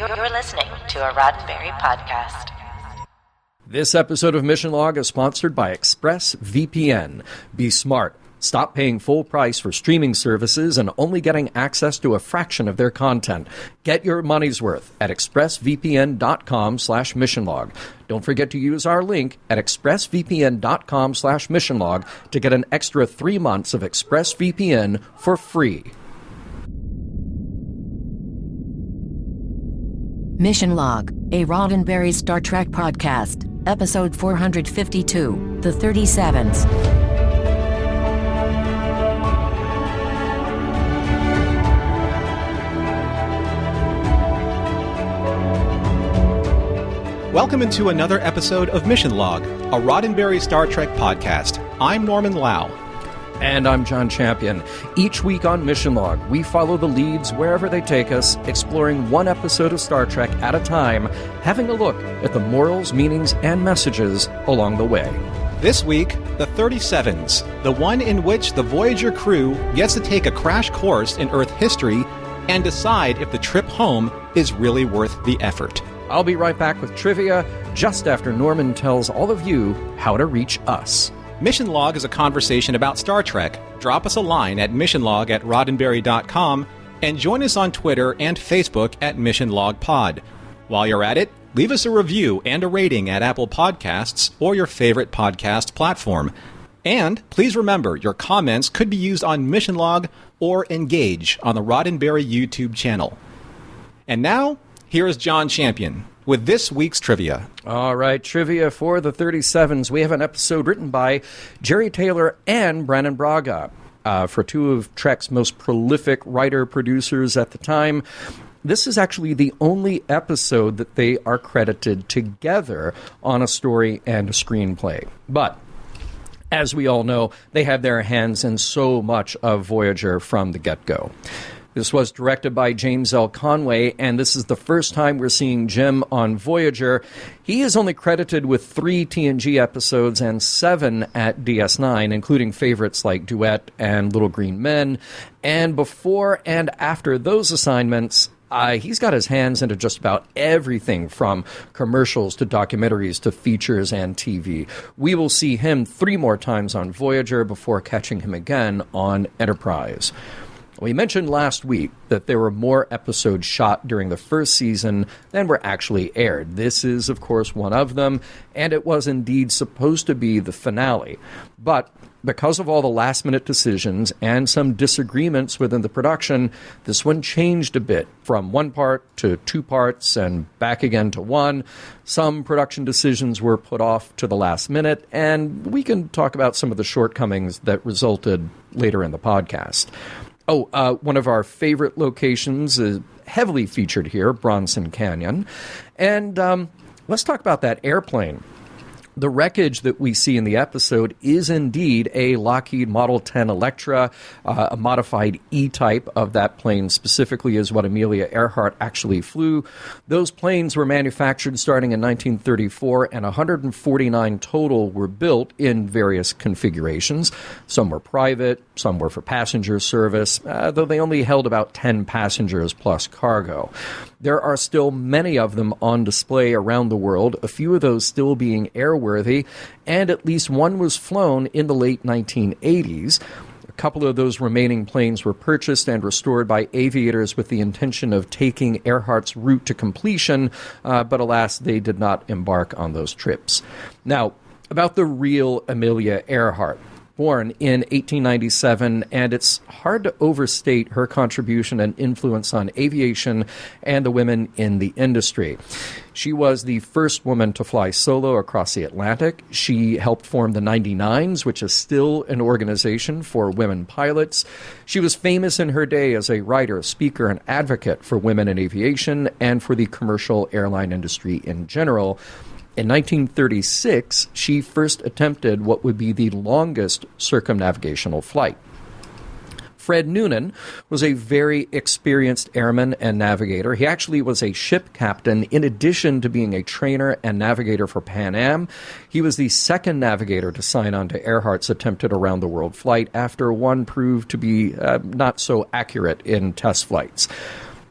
You're listening to a Roddenberry podcast. This episode of Mission Log is sponsored by ExpressVPN. Be smart. Stop paying full price for streaming services and only getting access to a fraction of their content. Get your money's worth at expressvpn.com/missionlog. Don't forget to use our link at expressvpn.com/missionlog to get an extra 3 months of ExpressVPN for free. Mission Log, a Roddenberry Star Trek podcast, episode 452, The 37's. Welcome into another episode of Mission Log, a Roddenberry Star Trek podcast. I'm Norman Lau. And I'm John Champion. Each week on Mission Log, we follow the leads wherever they take us, exploring one episode of Star Trek at a time, having a look at the morals, meanings, and messages along the way. This week, the 37's, the one in which the Voyager crew gets to take a crash course in Earth history and decide if the trip home is really worth the effort. I'll be right back with trivia just after Norman tells all of you how to reach us. Mission Log is a conversation about Star Trek. Drop us a line at missionlog@roddenberry.com and join us on Twitter and Facebook at Mission Log Pod. While you're at it, leave us a review and a rating at Apple Podcasts or your favorite podcast platform. And please remember, your comments could be used on Mission Log or Engage on the Roddenberry YouTube channel. And now, here is John Champion with this week's trivia. All right, trivia for the 37's. We have an episode written by Jerry Taylor and Brannon Braga, for two of Trek's most prolific writer-producers at the time. This is actually the only episode that they are credited together on a story and a screenplay. But as we all know, they had their hands in so much of Voyager from the get-go. This was directed by James L. Conway, and this is the first time we're seeing Jim on Voyager. He is only credited with 3 TNG episodes and 7 at DS9, including favorites like Duet and Little Green Men. And before and after those assignments, he's got his hands into just about everything from commercials to documentaries to features and TV. We will see him 3 more times on Voyager before catching him again on Enterprise. We mentioned last week that there were more episodes shot during the first season than were actually aired. This is, of course, one of them, and it was indeed supposed to be the finale. But because of all the last-minute decisions and some disagreements within the production, this one changed a bit from 1 part to 2 parts and back again to 1. Some production decisions were put off to the last minute, and we can talk about some of the shortcomings that resulted later in the podcast. One of our favorite locations is heavily featured here, Bronson Canyon. And let's talk about that airplane. The wreckage that we see in the episode is indeed a Lockheed Model 10 Electra. A modified E-type of that plane specifically is what Amelia Earhart actually flew. Those planes were manufactured starting in 1934, and 149 total were built in various configurations. Some were private, some were for passenger service, though they only held about 10 passengers plus cargo. There are still many of them on display around the world, a few of those still being airworthy, and at least one was flown in the late 1980s. A couple of those remaining planes were purchased and restored by aviators with the intention of taking Earhart's route to completion, but alas, they did not embark on those trips. Now, about the real Amelia Earhart. Born in 1897, and it's hard to overstate her contribution and influence on aviation and the women in the industry. She was the first woman to fly solo across the Atlantic. She helped form the 99's, which is still an organization for women pilots. She was famous in her day as a writer, speaker, and advocate for women in aviation and for the commercial airline industry in general. In 1936, she first attempted what would be the longest circumnavigational flight. Fred Noonan was a very experienced airman and navigator. He actually was a ship captain in addition to being a trainer and navigator for Pan Am. He was the second navigator to sign on to Earhart's attempted around-the-world flight after one proved to be not so accurate in test flights.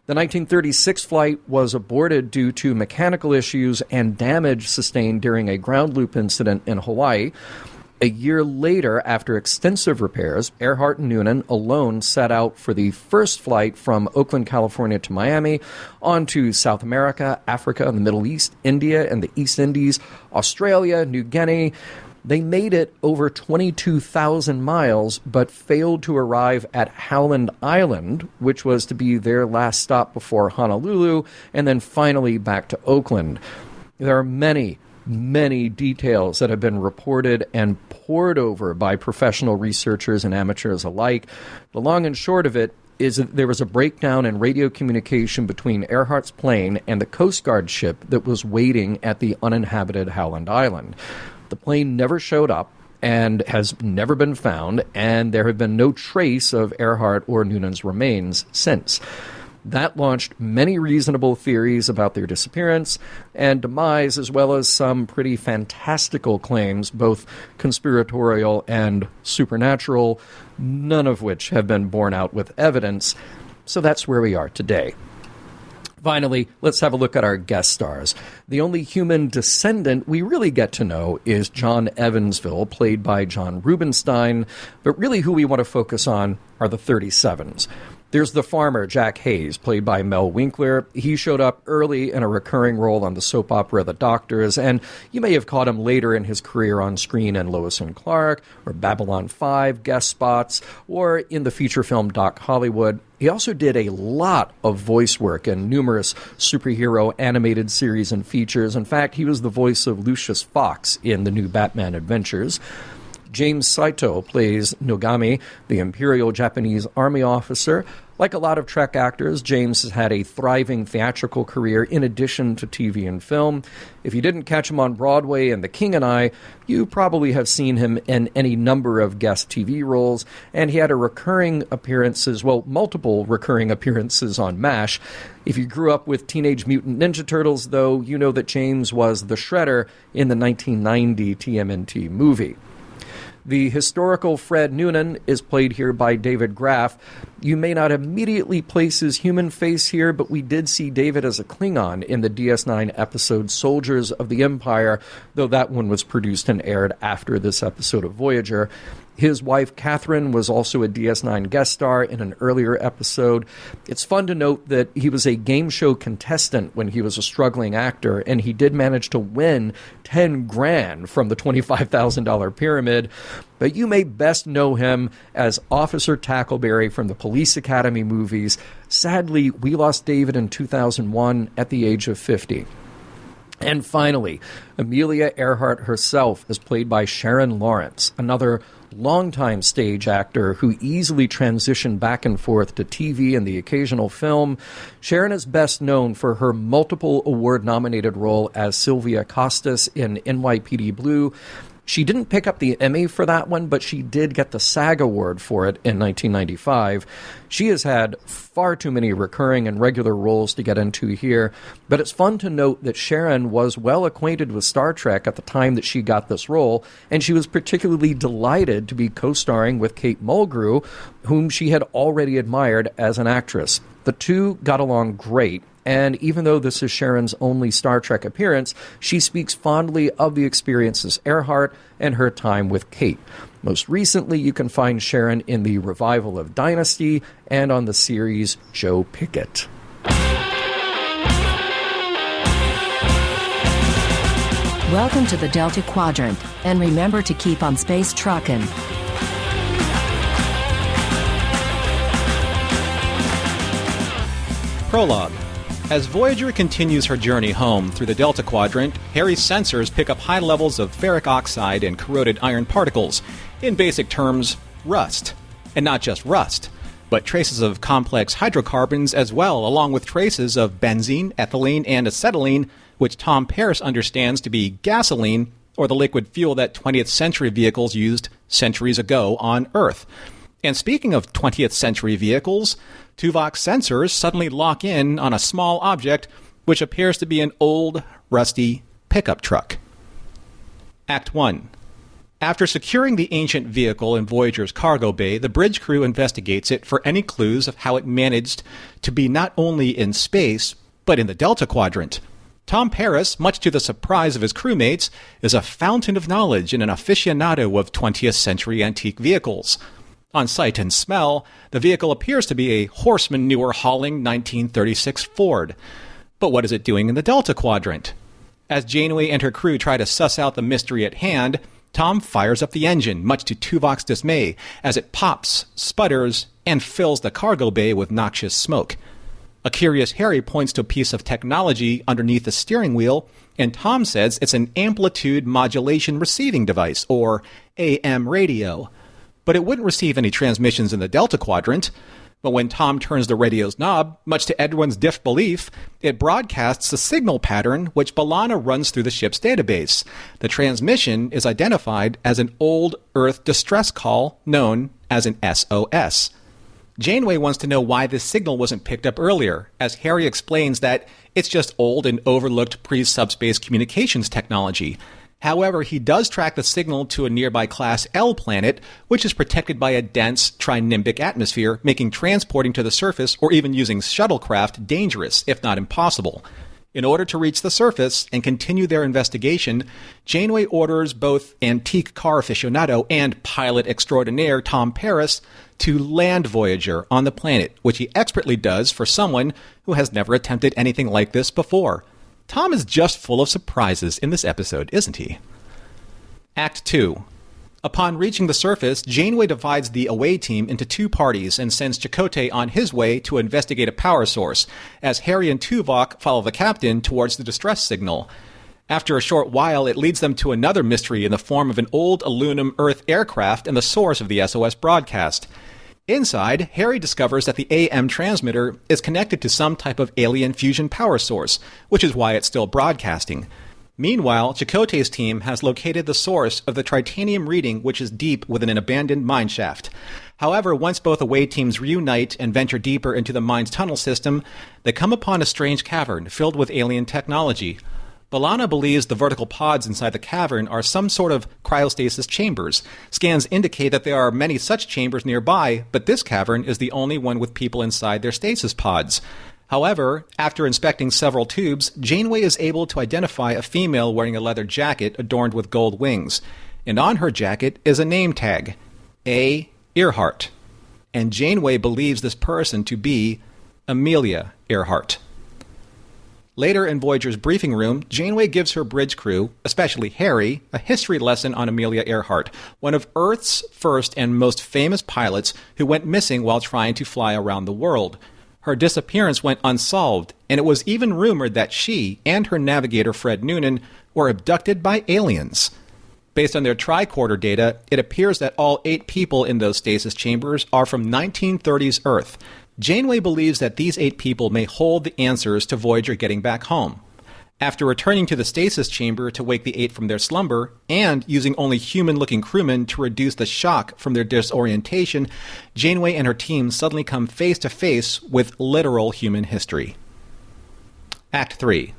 The 1936 flight was aborted due to mechanical issues and damage sustained during a ground loop incident in Hawaii. A year later, after extensive repairs, Earhart and Noonan alone set out for the first flight from Oakland, California to Miami, on to South America, Africa, the Middle East, India, and the East Indies, Australia, New Guinea. They made it over 22,000 miles, but failed to arrive at Howland Island, which was to be their last stop before Honolulu, and then finally back to Oakland. There are many details that have been reported and pored over by professional researchers and amateurs alike. The long and short of it is that there was a breakdown in radio communication between Earhart's plane and the Coast Guard ship that was waiting at the uninhabited Howland Island. The plane never showed up and has never been found, and there have been no trace of Earhart or Noonan's remains since. That launched many reasonable theories about their disappearance and demise, as well as some pretty fantastical claims, both conspiratorial and supernatural, none of which have been borne out with evidence. So that's where we are today. Finally, let's have a look at our guest stars. The only human descendant we really get to know is John Evansville, played by John Rubinstein, but really who we want to focus on are the 37's. There's the farmer, Jack Hayes, played by Mel Winkler. He showed up early in a recurring role on the soap opera The Doctors, and you may have caught him later in his career on screen in Lois and Clark, or Babylon 5 guest spots, or in the feature film Doc Hollywood. He also did a lot of voice work in numerous superhero animated series and features. In fact, he was the voice of Lucius Fox in the new Batman Adventures. James Saito plays Nogami, the Imperial Japanese Army officer. Like a lot of Trek actors, James has had a thriving theatrical career in addition to TV and film. If you didn't catch him on Broadway in The King and I, you probably have seen him in any number of guest TV roles, and he had multiple recurring appearances on MASH. If you grew up with Teenage Mutant Ninja Turtles, though, you know that James was the Shredder in the 1990 TMNT movie. The historical Fred Noonan is played here by David Graff. You may not immediately place his human face here, but we did see David as a Klingon in the DS9 episode Soldiers of the Empire, though that one was produced and aired after this episode of Voyager. His wife, Catherine, was also a DS9 guest star in an earlier episode. It's fun to note that he was a game show contestant when he was a struggling actor, and he did manage to win $10,000 from the $25,000 pyramid. But you may best know him as Officer Tackleberry from the Police Academy movies. Sadly, we lost David in 2001 at the age of 50. And finally, Amelia Earhart herself is played by Sharon Lawrence, another longtime stage actor who easily transitioned back and forth to TV and the occasional film. Sharon is best known for her multiple award-nominated role as Sylvia Costas in NYPD Blue. She didn't pick up the Emmy for that one, but she did get the SAG award for it in 1995. She has had far too many recurring and regular roles to get into here, but it's fun to note that Sharon was well acquainted with Star Trek at the time that she got this role, and she was particularly delighted to be co-starring with Kate Mulgrew, whom she had already admired as an actress. The two got along great. And even though this is Sharon's only Star Trek appearance, she speaks fondly of the experiences Earhart and her time with Kate. Most recently, you can find Sharon in the revival of Dynasty and on the series Joe Pickett. Welcome to the Delta Quadrant, and remember to keep on space truckin'. Prologue. As Voyager continues her journey home through the Delta Quadrant, Harry's sensors pick up high levels of ferric oxide and corroded iron particles. In basic terms, rust. And not just rust, but traces of complex hydrocarbons as well, along with traces of benzene, ethylene, and acetylene, which Tom Paris understands to be gasoline, or the liquid fuel that 20th century vehicles used centuries ago on Earth. And speaking of 20th century vehicles, Tuvok's sensors suddenly lock in on a small object which appears to be an old, rusty pickup truck. Act 1. After securing the ancient vehicle in Voyager's cargo bay, the bridge crew investigates it for any clues of how it managed to be not only in space, but in the Delta Quadrant. Tom Paris, much to the surprise of his crewmates, is a fountain of knowledge and an aficionado of 20th century antique vehicles. On sight and smell, the vehicle appears to be a horse manure-hauling 1936 Ford. But what is it doing in the Delta Quadrant? As Janeway and her crew try to suss out the mystery at hand, Tom fires up the engine, much to Tuvok's dismay, as it pops, sputters, and fills the cargo bay with noxious smoke. A curious Harry points to a piece of technology underneath the steering wheel, and Tom says it's an amplitude modulation receiving device, or AM radio. But it wouldn't receive any transmissions in the Delta Quadrant. But when Tom turns the radio's knob, much to everyone's disbelief, it broadcasts a signal pattern which B'Elanna runs through the ship's database. The transmission is identified as an old Earth distress call known as an SOS. Janeway wants to know why this signal wasn't picked up earlier, as Harry explains that it's just old and overlooked pre-subspace communications technology. However, he does track the signal to a nearby Class L planet, which is protected by a dense trinimbic atmosphere, making transporting to the surface or even using shuttlecraft dangerous, if not impossible. In order to reach the surface and continue their investigation, Janeway orders both antique car aficionado and pilot extraordinaire Tom Paris to land Voyager on the planet, which he expertly does for someone who has never attempted anything like this before. Tom is just full of surprises in this episode, isn't he? Act 2. Upon reaching the surface, Janeway divides the away team into two parties and sends Chakotay on his way to investigate a power source, as Harry and Tuvok follow the captain towards the distress signal. After a short while, it leads them to another mystery in the form of an old aluminum Earth aircraft and the source of the SOS broadcast. Inside, Harry discovers that the AM transmitter is connected to some type of alien fusion power source, which is why it's still broadcasting. Meanwhile, Chakotay's team has located the source of the tritanium reading, which is deep within an abandoned mineshaft. However, once both away teams reunite and venture deeper into the mine's tunnel system, they come upon a strange cavern filled with alien technology. B'Elanna believes the vertical pods inside the cavern are some sort of cryostasis chambers. Scans indicate that there are many such chambers nearby, but this cavern is the only one with people inside their stasis pods. However, after inspecting several tubes, Janeway is able to identify a female wearing a leather jacket adorned with gold wings. And on her jacket is a name tag, A. Earhart. And Janeway believes this person to be Amelia Earhart. Later in Voyager's briefing room, Janeway gives her bridge crew, especially Harry, a history lesson on Amelia Earhart, one of Earth's first and most famous pilots who went missing while trying to fly around the world. Her disappearance went unsolved, and it was even rumored that she and her navigator Fred Noonan were abducted by aliens. Based on their tricorder data, it appears that all 8 people in those stasis chambers are from 1930s Earth. Janeway believes that these 8 people may hold the answers to Voyager getting back home. After returning to the stasis chamber to wake the 8 from their slumber, and using only human-looking crewmen to reduce the shock from their disorientation, Janeway and her team suddenly come face-to-face with literal human history. Act 3.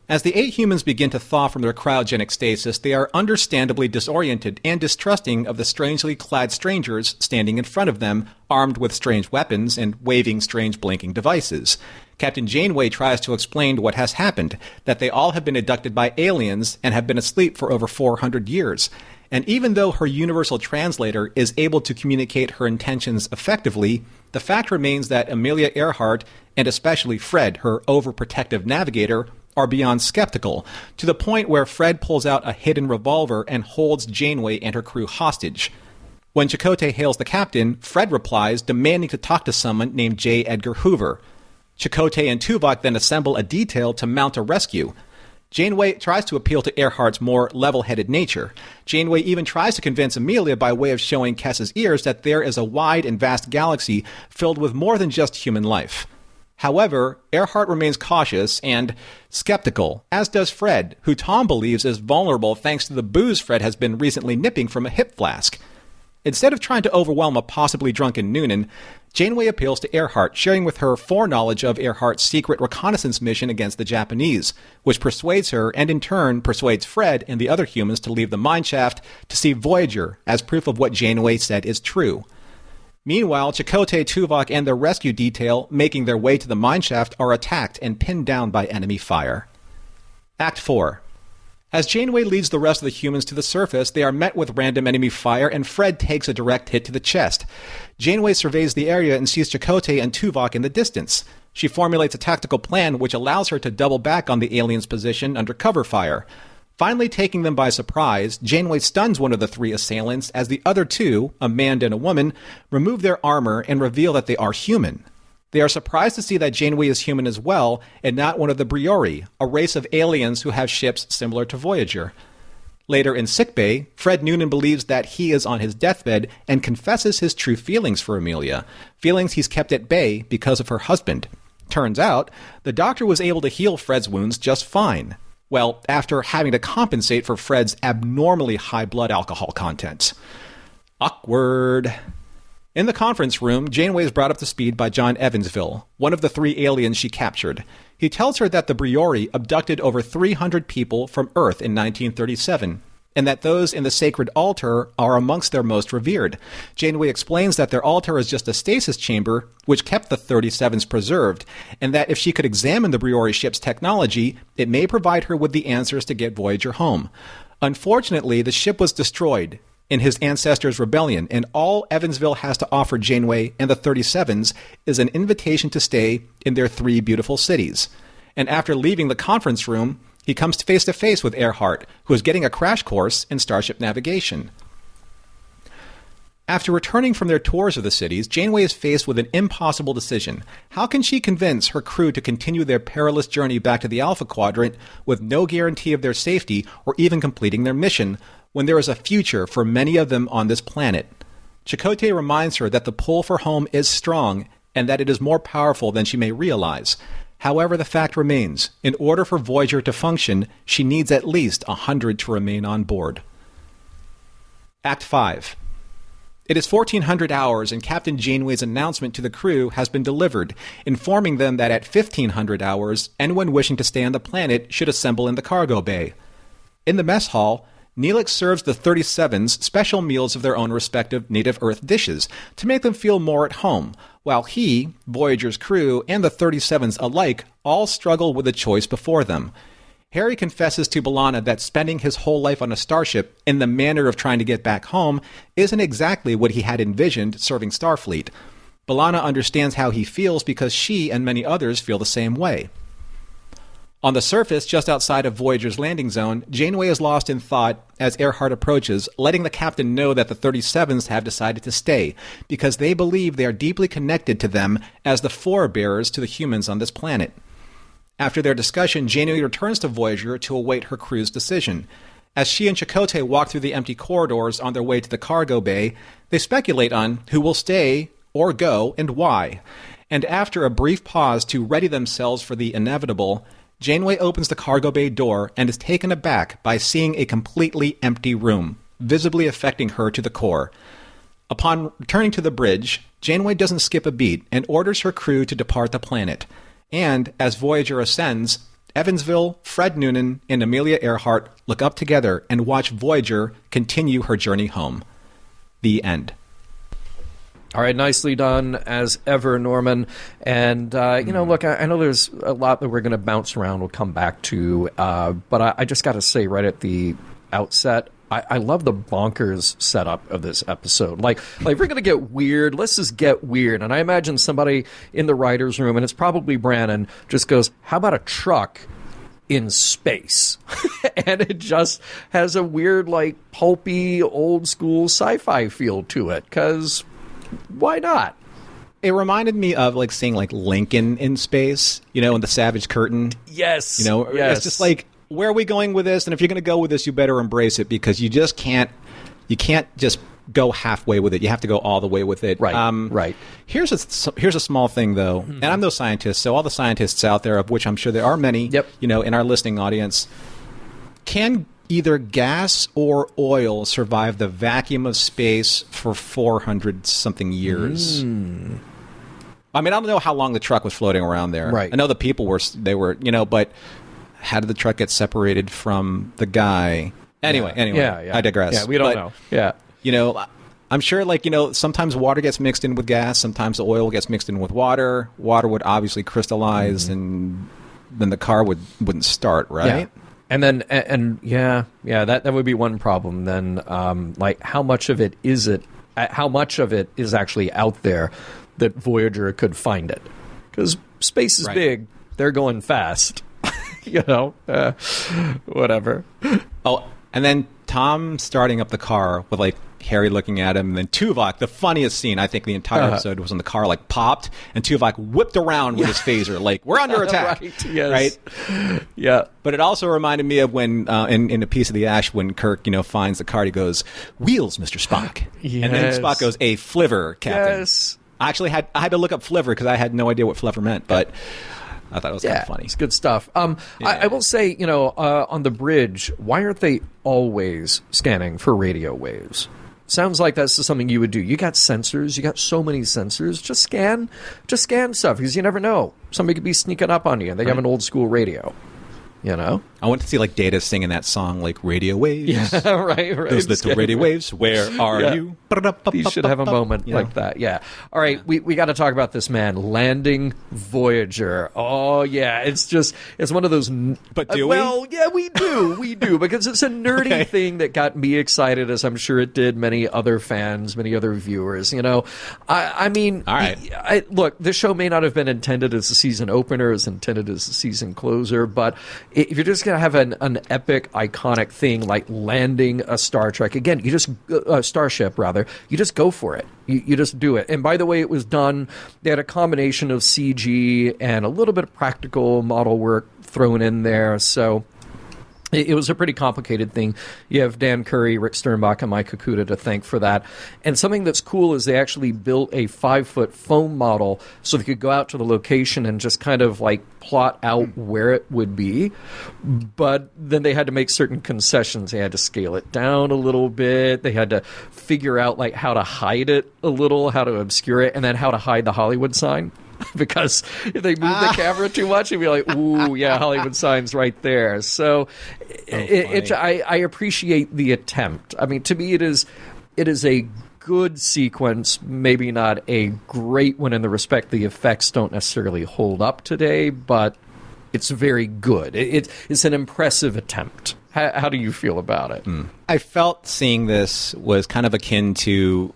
As the 8 humans begin to thaw from their cryogenic stasis, they are understandably disoriented and distrusting of the strangely clad strangers standing in front of them, armed with strange weapons and waving strange blinking devices. Captain Janeway tries to explain what has happened, that they all have been abducted by aliens and have been asleep for over 400 years. And even though her universal translator is able to communicate her intentions effectively, the fact remains that Amelia Earhart, and especially Fred, her overprotective navigator, are beyond skeptical, to the point where Fred pulls out a hidden revolver and holds Janeway and her crew hostage. When Chakotay hails the captain, Fred replies, demanding to talk to someone named J. Edgar Hoover. Chakotay and Tuvok then assemble a detail to mount a rescue. Janeway tries to appeal to Earhart's more level-headed nature. Janeway even tries to convince Amelia by way of showing Kess's ears that there is a wide and vast galaxy filled with more than just human life. However, Earhart remains cautious and skeptical, as does Fred, who Tom believes is vulnerable thanks to the booze Fred has been recently nipping from a hip flask. Instead of trying to overwhelm a possibly drunken Noonan, Janeway appeals to Earhart, sharing with her foreknowledge of Earhart's secret reconnaissance mission against the Japanese, which persuades her and in turn persuades Fred and the other humans to leave the mineshaft to see Voyager as proof of what Janeway said is true. Meanwhile, Chakotay, Tuvok, and the rescue detail making their way to the mineshaft are attacked and pinned down by enemy fire. Act 4. As Janeway leads the rest of the humans to the surface, they are met with random enemy fire, and Fred takes a direct hit to the chest. Janeway surveys the area and sees Chakotay and Tuvok in the distance. She formulates a tactical plan which allows her to double back on the aliens' position under cover fire. Finally taking them by surprise, Janeway stuns one of the three assailants as the other two, a man and a woman, remove their armor and reveal that they are human. They are surprised to see that Janeway is human as well, and not one of the Briori, a race of aliens who have ships similar to Voyager. Later in sickbay, Fred Noonan believes that he is on his deathbed and confesses his true feelings for Amelia, feelings he's kept at bay because of her husband. Turns out, the doctor was able to heal Fred's wounds just fine. Well, after having to compensate for Fred's abnormally high blood alcohol content. Awkward. In the conference room, Janeway is brought up to speed by John Evansville, one of the three aliens she captured. He tells her that the Briori abducted over 300 people from Earth in 1937, and that those in the sacred altar are amongst their most revered. Janeway explains that their altar is just a stasis chamber which kept the 37's preserved, and that if she could examine the Briori ship's technology, it may provide her with the answers to get Voyager home. Unfortunately, the ship was destroyed in his ancestors' rebellion, and all Evansville has to offer Janeway and the 37's is an invitation to stay in their three beautiful cities. And after leaving the conference room, he comes face to face with Earhart, who is getting a crash course in starship navigation. After returning from their tours of the cities, Janeway is faced with an impossible decision. How can she convince her crew to continue their perilous journey back to the Alpha Quadrant with no guarantee of their safety or even completing their mission, when there is a future for many of them on this planet? Chakotay reminds her that the pull for home is strong and that it is more powerful than she may realize. However, the fact remains, in order for Voyager to function, she needs at least 100 to remain on board. Act 5. It is 1400 hours and Captain Janeway's announcement to the crew has been delivered, informing them that at 1500 hours, anyone wishing to stay on the planet should assemble in the cargo bay. In the mess hall, Neelix serves the 37's special meals of their own respective native Earth dishes to make them feel more at home, while he, Voyager's crew, and the 37's alike all struggle with the choice before them. Harry confesses to B'Elanna that spending his whole life on a starship in the manner of trying to get back home isn't exactly what he had envisioned serving Starfleet. B'Elanna understands how he feels because she and many others feel the same way. On the surface, just outside of Voyager's landing zone, Janeway is lost in thought as Earhart approaches, letting the captain know that the 37's have decided to stay, because they believe they are deeply connected to them as the forebearers to the humans on this planet. After their discussion, Janeway returns to Voyager to await her crew's decision. As she and Chakotay walk through the empty corridors on their way to the cargo bay, they speculate on who will stay or go and why. And after a brief pause to ready themselves for the inevitable, Janeway opens the cargo bay door and is taken aback by seeing a completely empty room, visibly affecting her to the core. Upon returning to the bridge, Janeway doesn't skip a beat and orders her crew to depart the planet. And, as Voyager ascends, Evansville, Fred Noonan, and Amelia Earhart look up together and watch Voyager continue her journey home. The end. All right, nicely done as ever, Norman. And, look, I know there's a lot that we're going to bounce around, we'll come back to, but I just got to say right at the outset, I love the bonkers setup of this episode. Like we're going to get weird, let's just get weird. And I imagine somebody in the writer's room, and it's probably Brannon, just goes, how about a truck in space? And it just has a weird, pulpy, old-school sci-fi feel to it, because why not? It reminded me of seeing Lincoln in space, in the Savage Curtain. Yes. It's just where are we going with this? And if you're going to go with this, you better embrace it, because you just can't just go halfway with it. You have to go all the way with it. Right. Right. Here's a small thing, though, and I'm no scientist, so all the scientists out there, of which I'm sure there are many, yep, in our listening audience, can either gas or oil survive the vacuum of space for 400-something years? I mean, I don't know how long the truck was floating around there. Right. I know the people were, but how did the truck get separated from the guy? Anyway, I digress. Yeah, we don't know. Yeah. I'm sure, sometimes water gets mixed in with gas. Sometimes the oil gets mixed in with water. Water would obviously crystallize, and then the car wouldn't start, right? Yeah. And then, that would be one problem. Then, how much of it is actually out there that Voyager could find it? Because space is big. They're going fast. Whatever. Oh, and then Tom starting up the car with Harry looking at him, and then Tuvok, the funniest scene I think the entire episode was when the car popped and Tuvok whipped around with his phaser, we're under attack. Right, yes. Right? Yeah. But it also reminded me of when in A Piece of the Ash, when Kirk finds the car, he goes, "Wheels, Mr. Spock." Yes. And then Spock goes, "A flivver, Captain." Yes. I had to look up flivver because I had no idea what flivver meant, but I thought it was kind of funny. It's good stuff. I will say, on the bridge, why aren't they always scanning for radio waves? Sounds like that's something you would do. You got sensors. You got so many sensors. Just scan stuff, because you never know. Somebody could be sneaking up on you, and they have an old school radio. I want to see Data singing that song, Radio Waves. Yeah, right. Those little radio waves. Where are you? You should have a moment like that. Yeah. All right. We got to talk about this man landing Voyager. Oh yeah. It's one of those. But do we? Well, yeah, we do because it's a nerdy thing that got me excited, as I'm sure it did many other fans, many other viewers. I mean, all right. Look, this show may not have been intended as a season opener, as intended as a season closer, but if you're just going to have an epic, iconic thing like landing a Star Trek, again, you just starship rather, you just go for it. You just do it. And by the way, it was done. They had a combination of CG and a little bit of practical model work thrown in there. So it was a pretty complicated thing. You have Dan Curry, Rick Sternbach, and Mike Okuda to thank for that. And something that's cool is they actually built a 5-foot foam model so they could go out to the location and just kind of plot out where it would be. But then they had to make certain concessions. They had to scale it down a little bit. They had to figure out how to hide it a little, how to obscure it, and then how to hide the Hollywood sign. Because if they move the camera too much, it'd be ooh, yeah, Hollywood sign's right there. So I appreciate the attempt. I mean, to me, it is a good sequence, maybe not a great one in the respect the effects don't necessarily hold up today, but it's very good. It's an impressive attempt. How do you feel about it? I felt seeing this was kind of akin to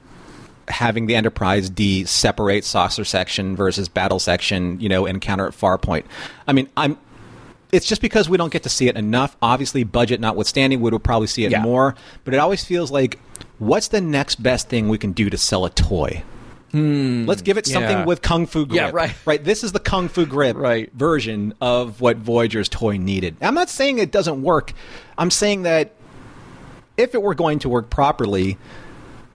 having the Enterprise D separate saucer section versus battle section, encounter at Farpoint. I mean, it's just because we don't get to see it enough. Obviously, budget notwithstanding, we would probably see it more. But it always feels what's the next best thing we can do to sell a toy? Let's give it something with Kung Fu grip. Yeah, right. This is the Kung Fu grip version of what Voyager's toy needed. I'm not saying it doesn't work. I'm saying that if it were going to work properly,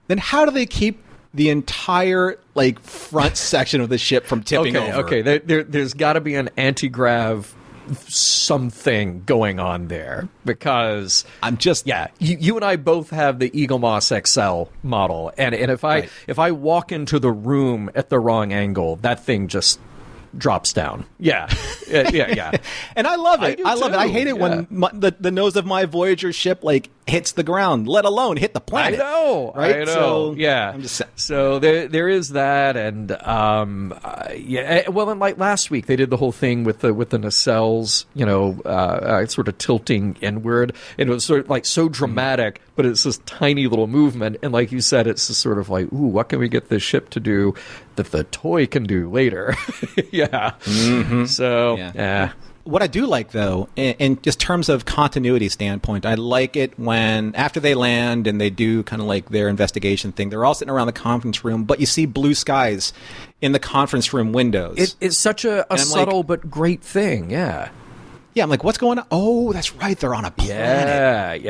then how do they keep the entire front section of the ship from tipping over? Okay, there's got to be an anti-grav something going on there, because you and I both have the Eagle Moss XL model, and if I walk into the room at the wrong angle, that thing just drops down. Yeah. And I love it. I love it. I hate it when the nose of my Voyager ship hits the ground, let alone hit the planet. I know. Right? I know. So, yeah. I'm just saying. So there is that, and well, and last week they did the whole thing with the nacelles, sort of tilting inward, and it was sort of so dramatic, but it's this tiny little movement, and like you said, it's just sort of ooh, what can we get this ship to do that the toy can do later? Yeah. Mm-hmm. So What I do like, though, in just terms of continuity standpoint, I like it when, after they land and they do kind of their investigation thing, they're all sitting around the conference room, but you see blue skies in the conference room windows. It's such a subtle but great thing, yeah. Yeah, I'm what's going on? Oh, that's right, they're on a planet.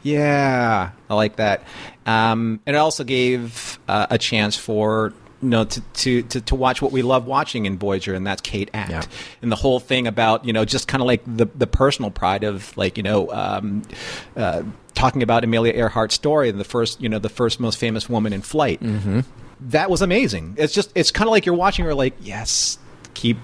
Yeah, I like that. And it also gave a chance for to watch what we love watching in Voyager, and that's Kate act, and the whole thing about just kind of the personal pride of talking about Amelia Earhart's story, and the first most famous woman in flight. Mm-hmm. that was amazing. It's kind of like you're watching, you're like, yes, keep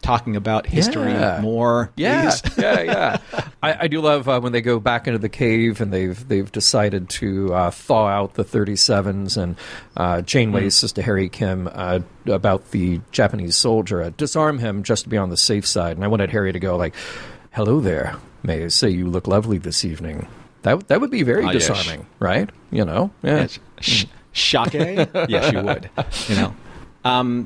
talking about history more. Yeah, please. yeah. I do love when they go back into the cave and they've decided to thaw out the 37's, and Janeway says to Harry Kim about the Japanese soldier, disarm him just to be on the safe side. And I wanted Harry to go like, hello there, may I say you look lovely this evening. That would be very disarming, right? You know? Yeah. Shake? Yes, you would. You know?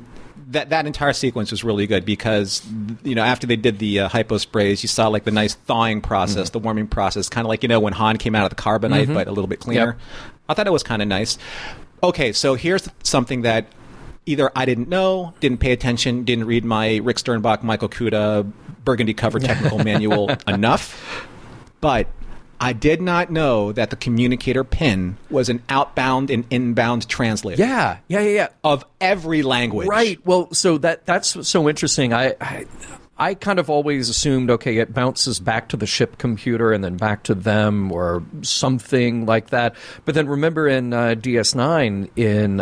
That entire sequence was really good because, you know, after they did the hypo sprays, you saw like the nice thawing process, the warming process, kind of like, you know, when Han came out of the carbonite, but a little bit cleaner. Yep. I thought it was kind of nice. Okay, so here's something that either I didn't know, didn't pay attention, didn't read my Rick Sternbach, Michael Kuda, burgundy cover technical manual enough, but I did not know that the communicator pin was an outbound and inbound translator. Yeah. Of every language. Right. Well, so that's so interesting. I kind of always assumed, okay, it bounces back to the ship computer and then back to them or something like that. But then remember in DS9, in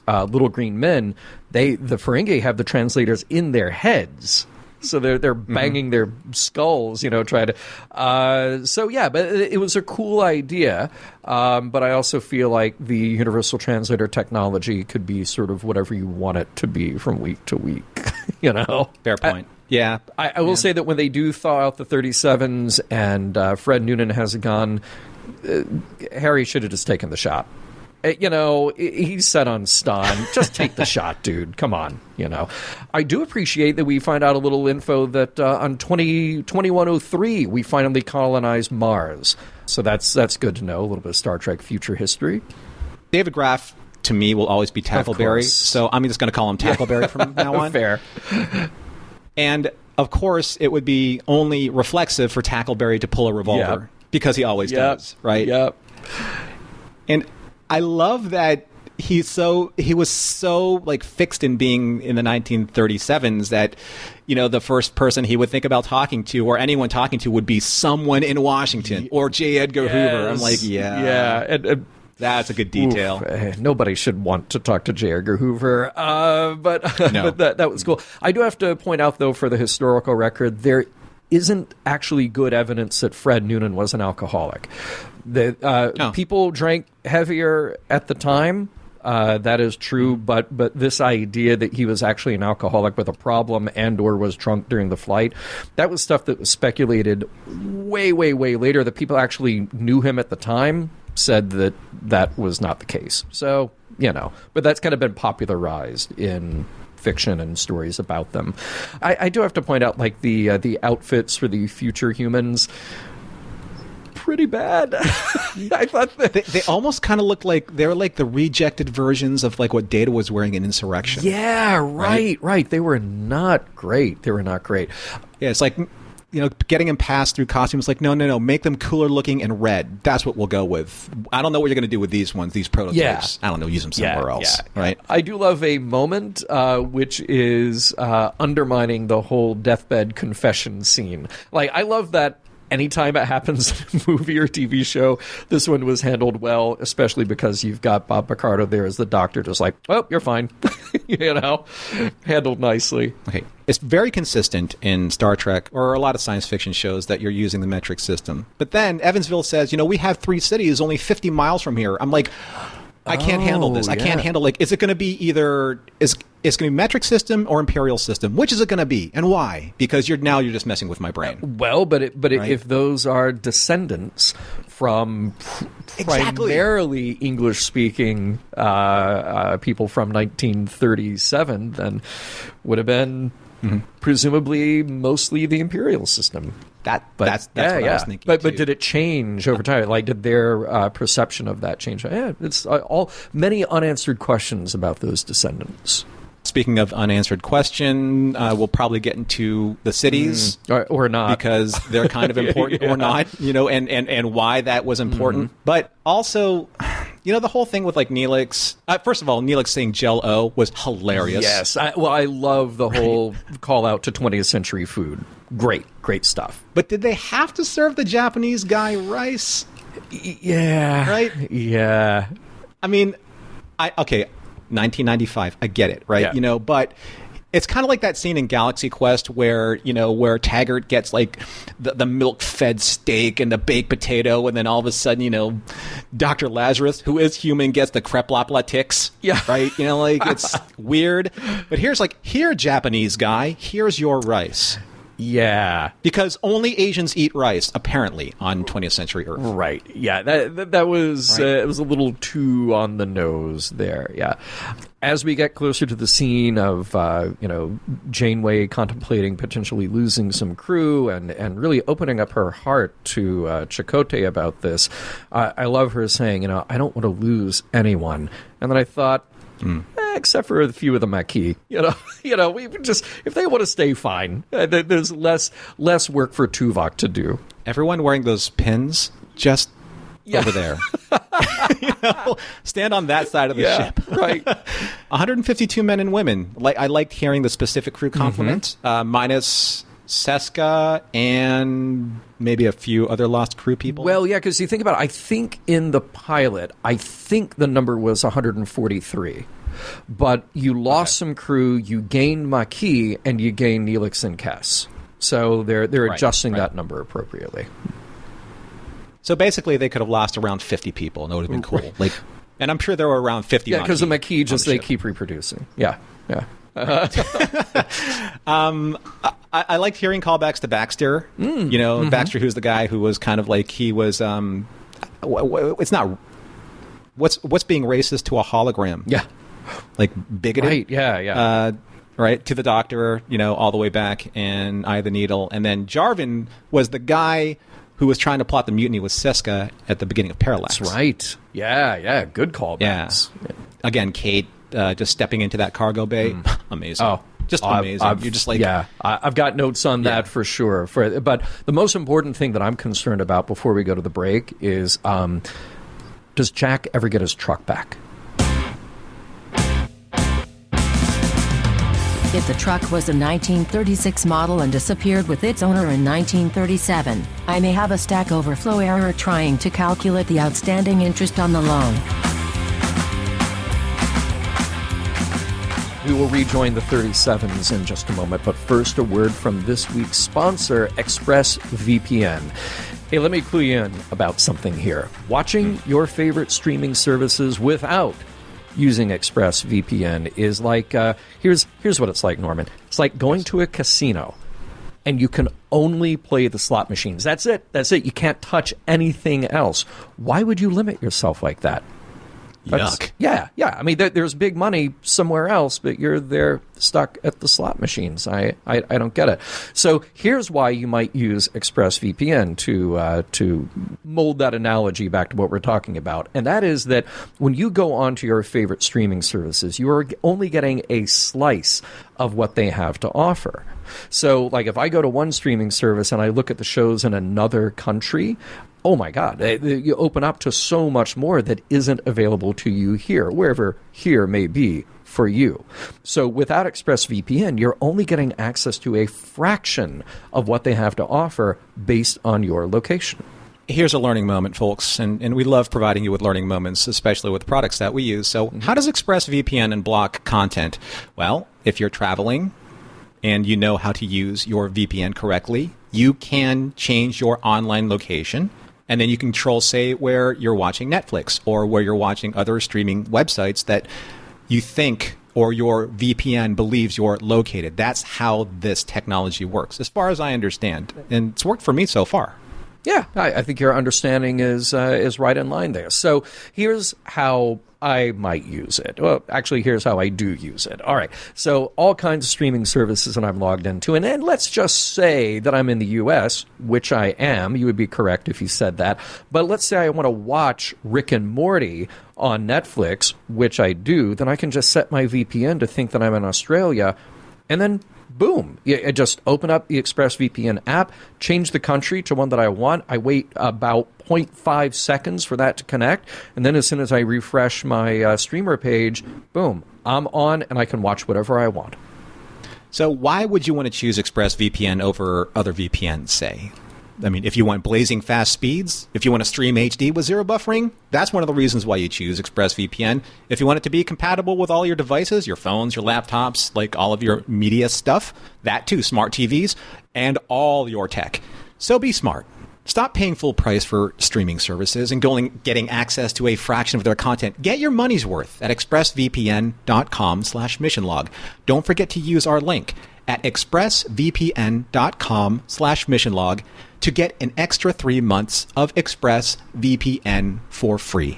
Little Green Men, the Ferengi have the translators in their heads. So they're banging their skulls, you know, trying to. So yeah, but it was a cool idea. But I also feel like the universal translator technology could be sort of whatever you want it to be from week to week. You know, fair point. I will say that when they do thaw out the 37's and Fred Noonan has a gun, Harry should have just taken the shot. You know, he's set on stun. Just take the shot, dude. Come on, you know. I do appreciate that we find out a little info that on 2103 we finally colonized Mars. So that's good to know, a little bit of Star Trek future history. David Graff, to me, will always be Tackleberry. So I'm just going to call him Tackleberry from now on. Fair. And, of course, it would be only reflexive for Tackleberry to pull a revolver. Because he always does, right? Yep. And I love that he was so like fixed in being in the 1937's that, you know, the first person he would think about talking to or anyone talking to would be someone in Washington or J. Edgar Hoover. I'm like, and that's a good detail. Nobody should want to talk to J. Edgar Hoover, but that was cool. I do have to point out, though, for the historical record, there isn't actually good evidence that Fred Noonan was an alcoholic. People drank heavier at the time. That is true, but this idea that he was actually an alcoholic with a problem and or was drunk during the flight, that was stuff that was speculated way, way, way later. The people actually knew him at the time said that was not the case. So, you know, but that's kind of been popularized in fiction and stories about them. I do have to point out, like, the outfits for the future humans, pretty bad. I thought that they almost kind of looked like they were like the rejected versions of like what Data was wearing in Insurrection. Yeah, right. They were not great. Yeah, it's like, you know, getting him passed through costumes. Like, no, make them cooler looking and red. That's what we'll go with. I don't know what you're going to do with these ones, these prototypes. I don't know, use them somewhere else. Right. I do love a moment which is undermining the whole deathbed confession scene. Like, I love that. Anytime it happens in a movie or TV show, this one was handled well, especially because you've got Bob Picardo there as the doctor, just like, oh, you're fine. You know, handled nicely. Okay. It's very consistent in Star Trek or a lot of science fiction shows that you're using the metric system. But then Evansville says, you know, we have 3 cities only 50 miles from here. I'm like, I can't handle this. I can't handle, like, is it going to be either, it's going to be metric system or imperial system? Which is it going to be and why? Because you're just messing with my brain. Well, but if those are descendants from primarily English-speaking people from 1937, then would have been presumably mostly the imperial system. That's what I was thinking. But did it change over time? Like, did their perception of that change? Yeah, it's many unanswered questions about those descendants. Speaking of unanswered question, we'll probably get into the cities or not, because they're kind of important or not, you know, and why that was important. But also, you know, the whole thing with like Neelix. First of all, Neelix saying Jell-O was hilarious. Yes, I love the whole call out to 20th century food. Great stuff. But did they have to serve the Japanese guy rice? Yeah. Right? Yeah. I mean, Okay, 1995. I get it, right? Yeah. But it's kind of like that scene in Galaxy Quest where Taggart gets like the milk-fed steak and the baked potato, and then all of a sudden, Dr. Lazarus, who is human, gets the crepe la ticks. Yeah. Right? It's weird. But here, Japanese guy, here's your rice. Yeah. Because only Asians eat rice, apparently, on 20th century Earth. Right. Yeah. That was Right. It was a little too on the nose there. Yeah. As we get closer to the scene of Janeway contemplating potentially losing some crew and really opening up her heart to Chakotay about this, I love her saying, I don't want to lose anyone. And then I thought, except for a few of the Maquis, we just, if they want to stay, fine. There's less work for Tuvok to do. Everyone wearing those pins, just over there. Stand on that side of the ship. Right. 152 men and women. I liked hearing the specific crew complement, minus Seska and maybe a few other lost crew people. Well, yeah, because you think about it, I think in the pilot, the number was 143. But you lost some crew, you gained Maquis, and you gained Neelix and Kess. So they're adjusting that number appropriately. So basically, they could have lost around 50 people, and it would have been cool. Right. And I'm sure there were around 50. Yeah, because the Maquis they keep reproducing. Yeah. I liked hearing callbacks to Baxter. Baxter, who's the guy who was kind of like he was. It's not. What's being racist to a hologram? Yeah. Like bigoted. Right. Yeah. Right, to the Doctor, all the way back, and Eye of the Needle, and then Jarvan was the guy who was trying to plot the mutiny with Siska at the beginning of Parallax. That's right. Yeah. Good callbacks. Yeah. Again, Kate just stepping into that cargo bay. Amazing. Oh, just amazing. You're just like... Yeah, I've got notes on that for sure. But the most important thing that I'm concerned about before we go to the break is, does Jack ever get his truck back? If the truck was a 1936 model and disappeared with its owner in 1937, I may have a Stack Overflow error trying to calculate the outstanding interest on the loan. We will rejoin the 37's in just a moment, but first a word from this week's sponsor, ExpressVPN. Hey, let me clue you in about something here. Watching your favorite streaming services without using ExpressVPN is like, here's what it's like, Norman. It's like going to a casino and you can only play the slot machines. That's it. You can't touch anything else. Why would you limit yourself like that? Yuck. Yeah. I mean, there's big money somewhere else, but you're there stuck at the slot machines. I don't get it. So here's why you might use ExpressVPN to mold that analogy back to what we're talking about. And that is that when you go onto your favorite streaming services, you are only getting a slice of what they have to offer. So, like, if I go to one streaming service and I look at the shows in another country, oh my God, you open up to so much more that isn't available to you here, wherever here may be for you. So without ExpressVPN, you're only getting access to a fraction of what they have to offer based on your location. Here's a learning moment, folks, and we love providing you with learning moments, especially with products that we use. So how does ExpressVPN block content? Well, if you're traveling and you know how to use your VPN correctly, you can change your online location. And then you can control, say, where you're watching Netflix or where you're watching other streaming websites that you think or your VPN believes you're located. That's how this technology works, as far as I understand. And it's worked for me so far. Yeah, I think your understanding is right in line there. So here's how I might use it. Well, actually, here's how I do use it. All right. So all kinds of streaming services that I'm logged into. And then let's just say that I'm in the U.S., which I am. You would be correct if you said that. But let's say I want to watch Rick and Morty on Netflix, which I do. Then I can just set my VPN to think that I'm in Australia. And then boom, I just open up the ExpressVPN app, change the country to one that I want. I wait about 0.5 seconds for that to connect. And then as soon as I refresh my streamer page, boom, I'm on and I can watch whatever I want. So why would you want to choose ExpressVPN over other VPNs, say? I mean, if you want blazing fast speeds, if you want to stream HD with zero buffering, that's one of the reasons why you choose ExpressVPN. If you want it to be compatible with all your devices, your phones, your laptops, like all of your media stuff, that too, smart TVs, and all your tech. So be smart. Stop paying full price for streaming services and getting access to a fraction of their content. Get your money's worth at expressvpn.com/missionlog. Don't forget to use our link at expressvpn.com/missionlog to get an extra 3 months of ExpressVPN for free.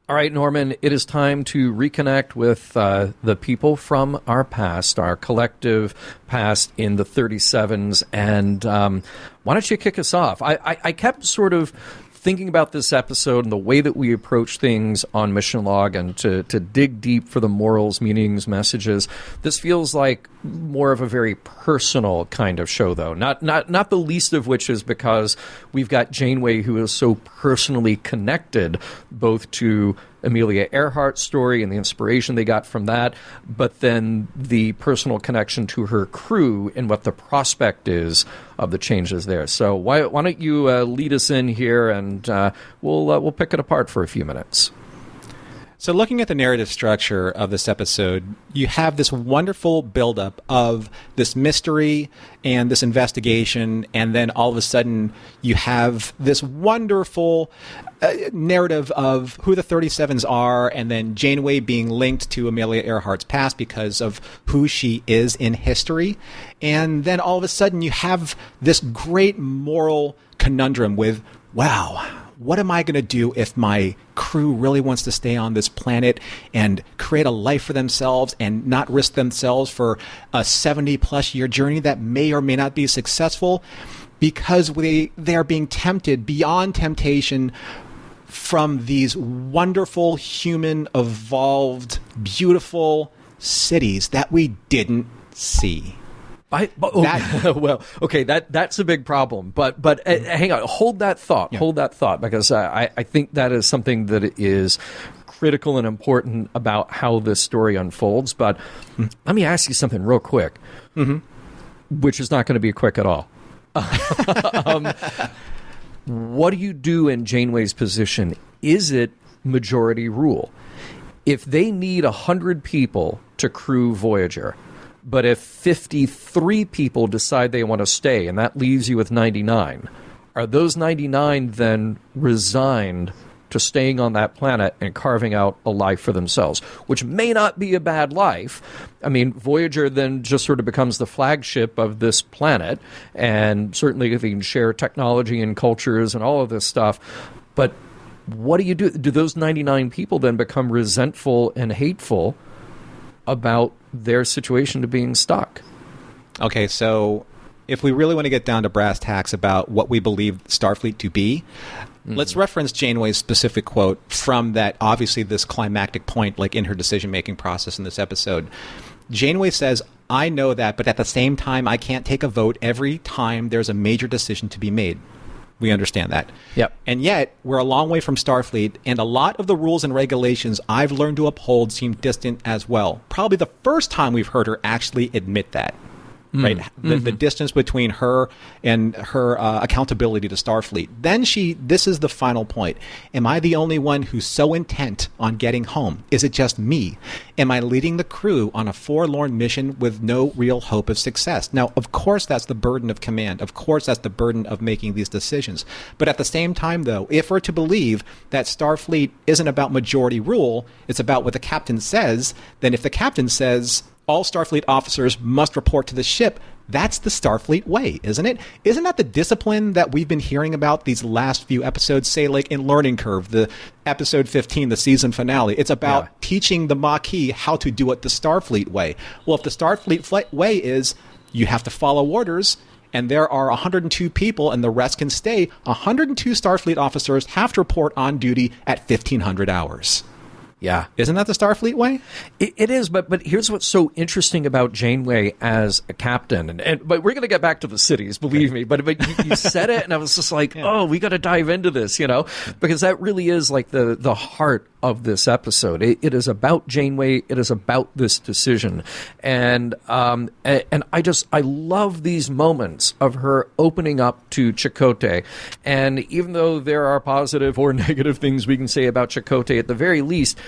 All right, Norman, it is time to reconnect with the people from our past, our collective past in the 37's. And why don't you kick us off? I kept sort of thinking about this episode and the way that we approach things on Mission Log and to dig deep for the morals, meanings, messages. This feels like more of a very personal kind of show, though. Not the least of which is because we've got Janeway, who is so personally connected both to Amelia Earhart's story and the inspiration they got from that, but then the personal connection to her crew and what the prospect is of the changes there. So why don't you lead us in here, and we'll pick it apart for a few minutes. So looking at the narrative structure of this episode, you have this wonderful buildup of this mystery and this investigation, and then all of a sudden you have this wonderful narrative of who the 37's are, and then Janeway being linked to Amelia Earhart's past because of who she is in history. And then all of a sudden you have this great moral conundrum with, wow, what am I going to do if my crew really wants to stay on this planet and create a life for themselves and not risk themselves for a 70-plus year journey that may or may not be successful because they are being tempted beyond temptation from these wonderful, human, evolved, beautiful cities that we didn't see. That's a big problem. But hang on, hold that thought. Yeah. Hold that thought, because I think that is something that is critical and important about how this story unfolds. But let me ask you something real quick, which is not going to be quick at all. What do you do in Janeway's position? Is it majority rule? If they need 100 people to crew Voyager, but if 53 people decide they want to stay, and that leaves you with 99, are those 99 then resigned to staying on that planet and carving out a life for themselves, which may not be a bad life? I mean, Voyager then just sort of becomes the flagship of this planet, and certainly they can share technology and cultures and all of this stuff. But what do you do? Do those 99 people then become resentful and hateful about their situation to being stuck? Okay, so if we really want to get down to brass tacks about what we believe Starfleet to be, let's reference Janeway's specific quote from that, obviously this climactic point, like in her decision-making process in this episode. Janeway says, "I know that, but at the same time, I can't take a vote every time there's a major decision to be made." We understand that. Yep. And yet, we're a long way from Starfleet, and a lot of the rules and regulations I've learned to uphold seem distant as well. Probably the first time we've heard her actually admit that. Right? The distance between her and her accountability to Starfleet. Then this is the final point. Am I the only one who's so intent on getting home? Is it just me? Am I leading the crew on a forlorn mission with no real hope of success? Now, of course, that's the burden of command. Of course, that's the burden of making these decisions. But at the same time, though, if we're to believe that Starfleet isn't about majority rule, it's about what the captain says, then if the captain says all Starfleet officers must report to the ship, that's the Starfleet way, isn't it? Isn't that the discipline that we've been hearing about these last few episodes, say like in Learning Curve, the episode 15, the season finale? It's about teaching the Maquis how to do it the Starfleet way. Well, if the Starfleet way is you have to follow orders, and there are 102 people and the rest can stay, 102 Starfleet officers have to report on duty at 1,500 hours. Yeah. Isn't that the Starfleet way? It is, but here's what's so interesting about Janeway as a captain, but we're going to get back to the cities, believe me. But you said it, and I was just like, oh, we got to dive into this, because that really is like the heart of this episode. It is about Janeway. It is about this decision, and I love these moments of her opening up to Chakotay, and even though there are positive or negative things we can say about Chakotay, at the very least,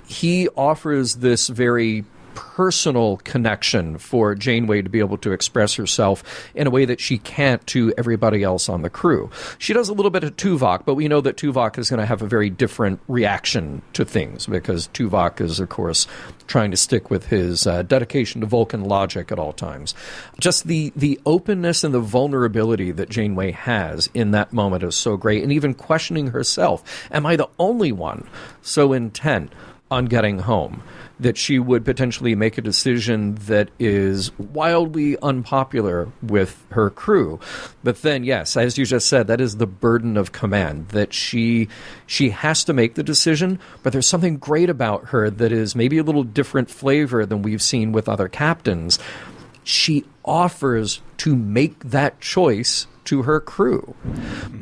he offers this very personal connection for Janeway to be able to express herself in a way that she can't to everybody else on the crew. She does a little bit of Tuvok, but we know that Tuvok is going to have a very different reaction to things because Tuvok is, of course, trying to stick with his dedication to Vulcan logic at all times. Just the openness and the vulnerability that Janeway has in that moment is so great, and even questioning herself, am I the only one so intent on getting home that she would potentially make a decision that is wildly unpopular with her crew? But then, yes, as you just said, that is the burden of command, that she has to make the decision, but there's something great about her that is maybe a little different flavor than we've seen with other captains. She offers to make that choice to her crew.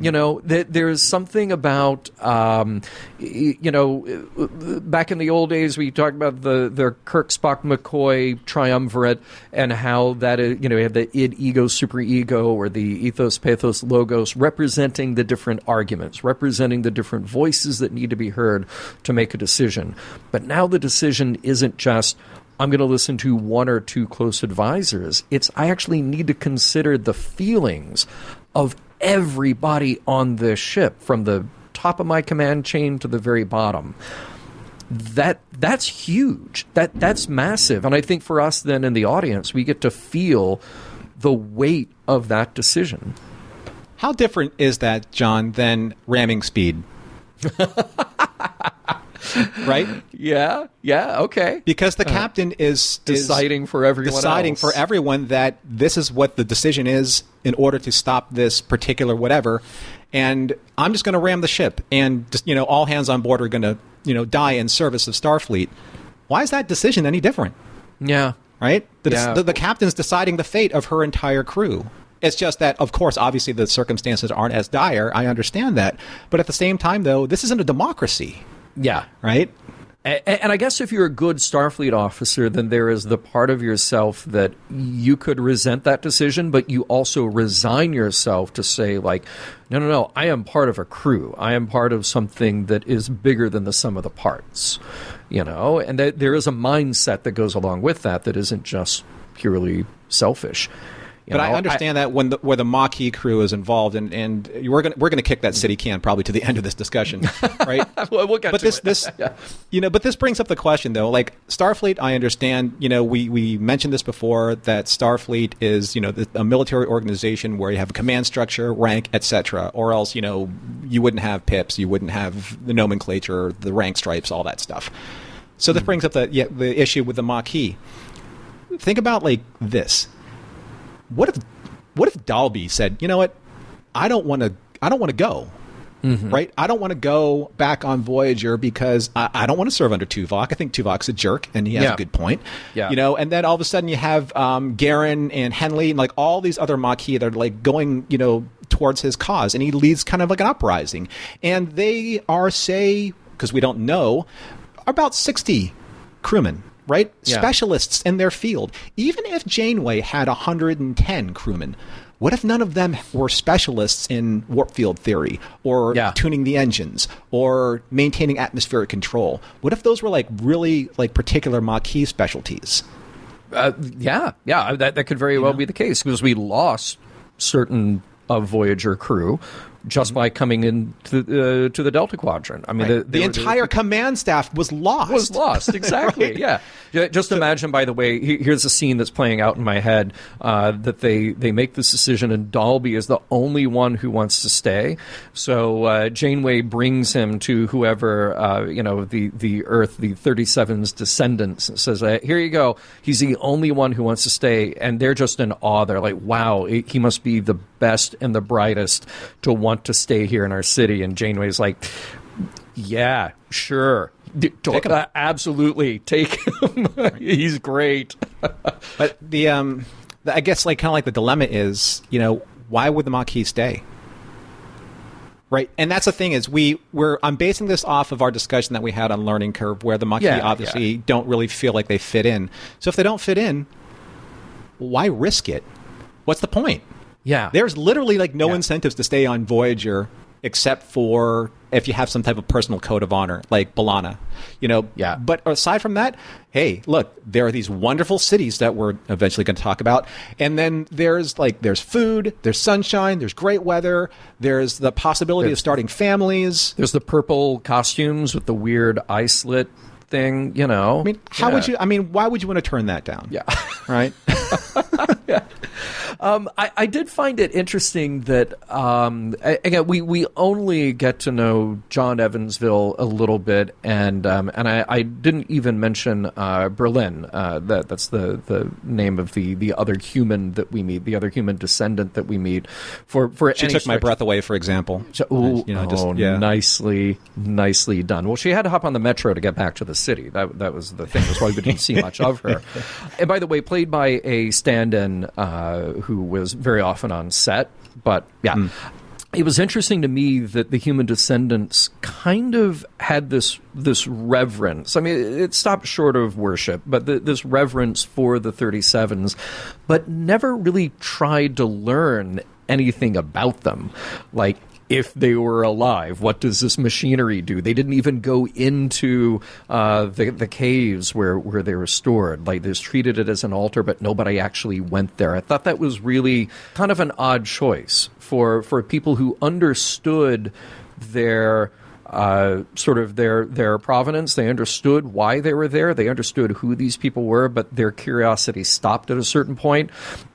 There's something about, back in the old days, we talked about the Kirk, Spock, McCoy triumvirate and how that is, you have the id, ego, superego, or the ethos, pathos, logos, representing the different arguments, representing the different voices that need to be heard to make a decision. But now the decision isn't just, I'm going to listen to one or two close advisors. It's, I actually need to consider the feelings of everybody on this ship, from the top of my command chain to the very bottom. That's huge. That's massive. And I think for us then in the audience, we get to feel the weight of that decision. How different is that, John, than ramming speed? Right? Yeah, okay. Because the captain is deciding for everyone deciding for everyone that this is what the decision is in order to stop this particular whatever, and I'm just going to ram the ship, and just, all hands on board are going to die in service of Starfleet. Why is that decision any different? Yeah. Right? The captain's deciding the fate of her entire crew. It's just that, of course, obviously the circumstances aren't as dire. I understand that. But at the same time, though, this isn't a democracy. Yeah. Right? And I guess if you're a good Starfleet officer, then there is the part of yourself that you could resent that decision, but you also resign yourself to say, like, no, I am part of a crew. I am part of something that is bigger than the sum of the parts, and that there is a mindset that goes along with that isn't just purely selfish. But I understand that where the Maquis crew is involved, and we're going to kick that city can probably to the end of this discussion, right? We'll get to this, but this brings up the question though. Like Starfleet, I understand. We mentioned this before, that Starfleet is a military organization where you have a command structure, rank, etc. Or else you wouldn't have PIPs, you wouldn't have the nomenclature, the rank stripes, all that stuff. So this brings up the issue with the Maquis. Think about like this. What if Dalby said, you know what, I don't want to go, right? I don't want to go back on Voyager because I don't want to serve under Tuvok. I think Tuvok's a jerk, and he has a good point. Yeah. And then all of a sudden you have Garen and Henley and like all these other Maquis that are like going, towards his cause, and he leads kind of like an uprising, and they are, say, because we don't know, about 60 crewmen. Right? Yeah. Specialists in their field. Even if Janeway had 110 crewmen, what if none of them were specialists in warp field theory or tuning the engines or maintaining atmospheric control? What if those were like really like particular Maquis specialties? That could very well be the case, because we lost certain of Voyager crew just by coming in to the Delta Quadrant. I mean, the entire command staff was lost. Exactly. Right? Yeah. Just imagine, by the way, here's a scene that's playing out in my head, that they make this decision, and Dalby is the only one who wants to stay. So Janeway brings him to whoever, the Earth, the 37's descendants, and says, here you go. He's the only one who wants to stay. And they're just in awe. They're like, wow, he must be the best and the brightest to want to stay here in our city. And Janeway's like, yeah, sure, Absolutely, take him. He's great. But I guess like kind of like the dilemma is, why would the Maquis stay? Right, and that's the thing is I'm basing this off of our discussion that we had on Learning Curve, where the Maquis obviously don't really feel like they fit in. So if they don't fit in, why risk it? What's the point? Yeah, there's literally like no incentives to stay on Voyager except for if you have some type of personal code of honor, like B'Elanna, Yeah. But aside from that, hey, look, there are these wonderful cities that we're eventually going to talk about, and then there's food, there's sunshine, there's great weather, there's the possibility of starting families. There's the purple costumes with the weird eye slit thing, I mean, why would you want to turn that down? Yeah. Right? Yeah. I did find it interesting that, again, we only get to know John Evansville a little bit, and I didn't even mention Berlin. That's the name of the other human that we meet, the other human descendant that we meet. She took my breath away, for example. Nicely done. Well, she had to hop on the metro to get back to the city. That was the thing. That's why we didn't see much of her. And by the way, played by a stand-in who was very often on set. But yeah, It was interesting to me that the human descendants kind of had this reverence. I mean, it stopped short of worship, but this reverence for the 37's, but never really tried to learn anything about them. Like, if they were alive, what does this machinery do? They didn't even go into the caves where they were stored. Like, they just treated it as an altar, but nobody actually went there. I thought that was really kind of an odd choice for people who understood their their provenance. They understood why they were there. They understood who these people were, but their curiosity stopped at a certain point.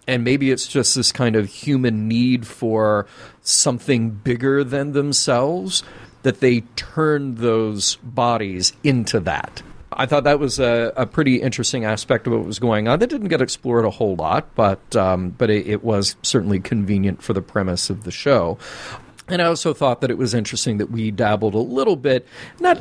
And maybe it's just this kind of human need for something bigger than themselves that they turned those bodies into that. I thought that was a pretty interesting aspect of what was going on. That didn't get explored a whole lot, but it was certainly convenient for the premise of the show. And I also thought that it was interesting that we dabbled a little bit, not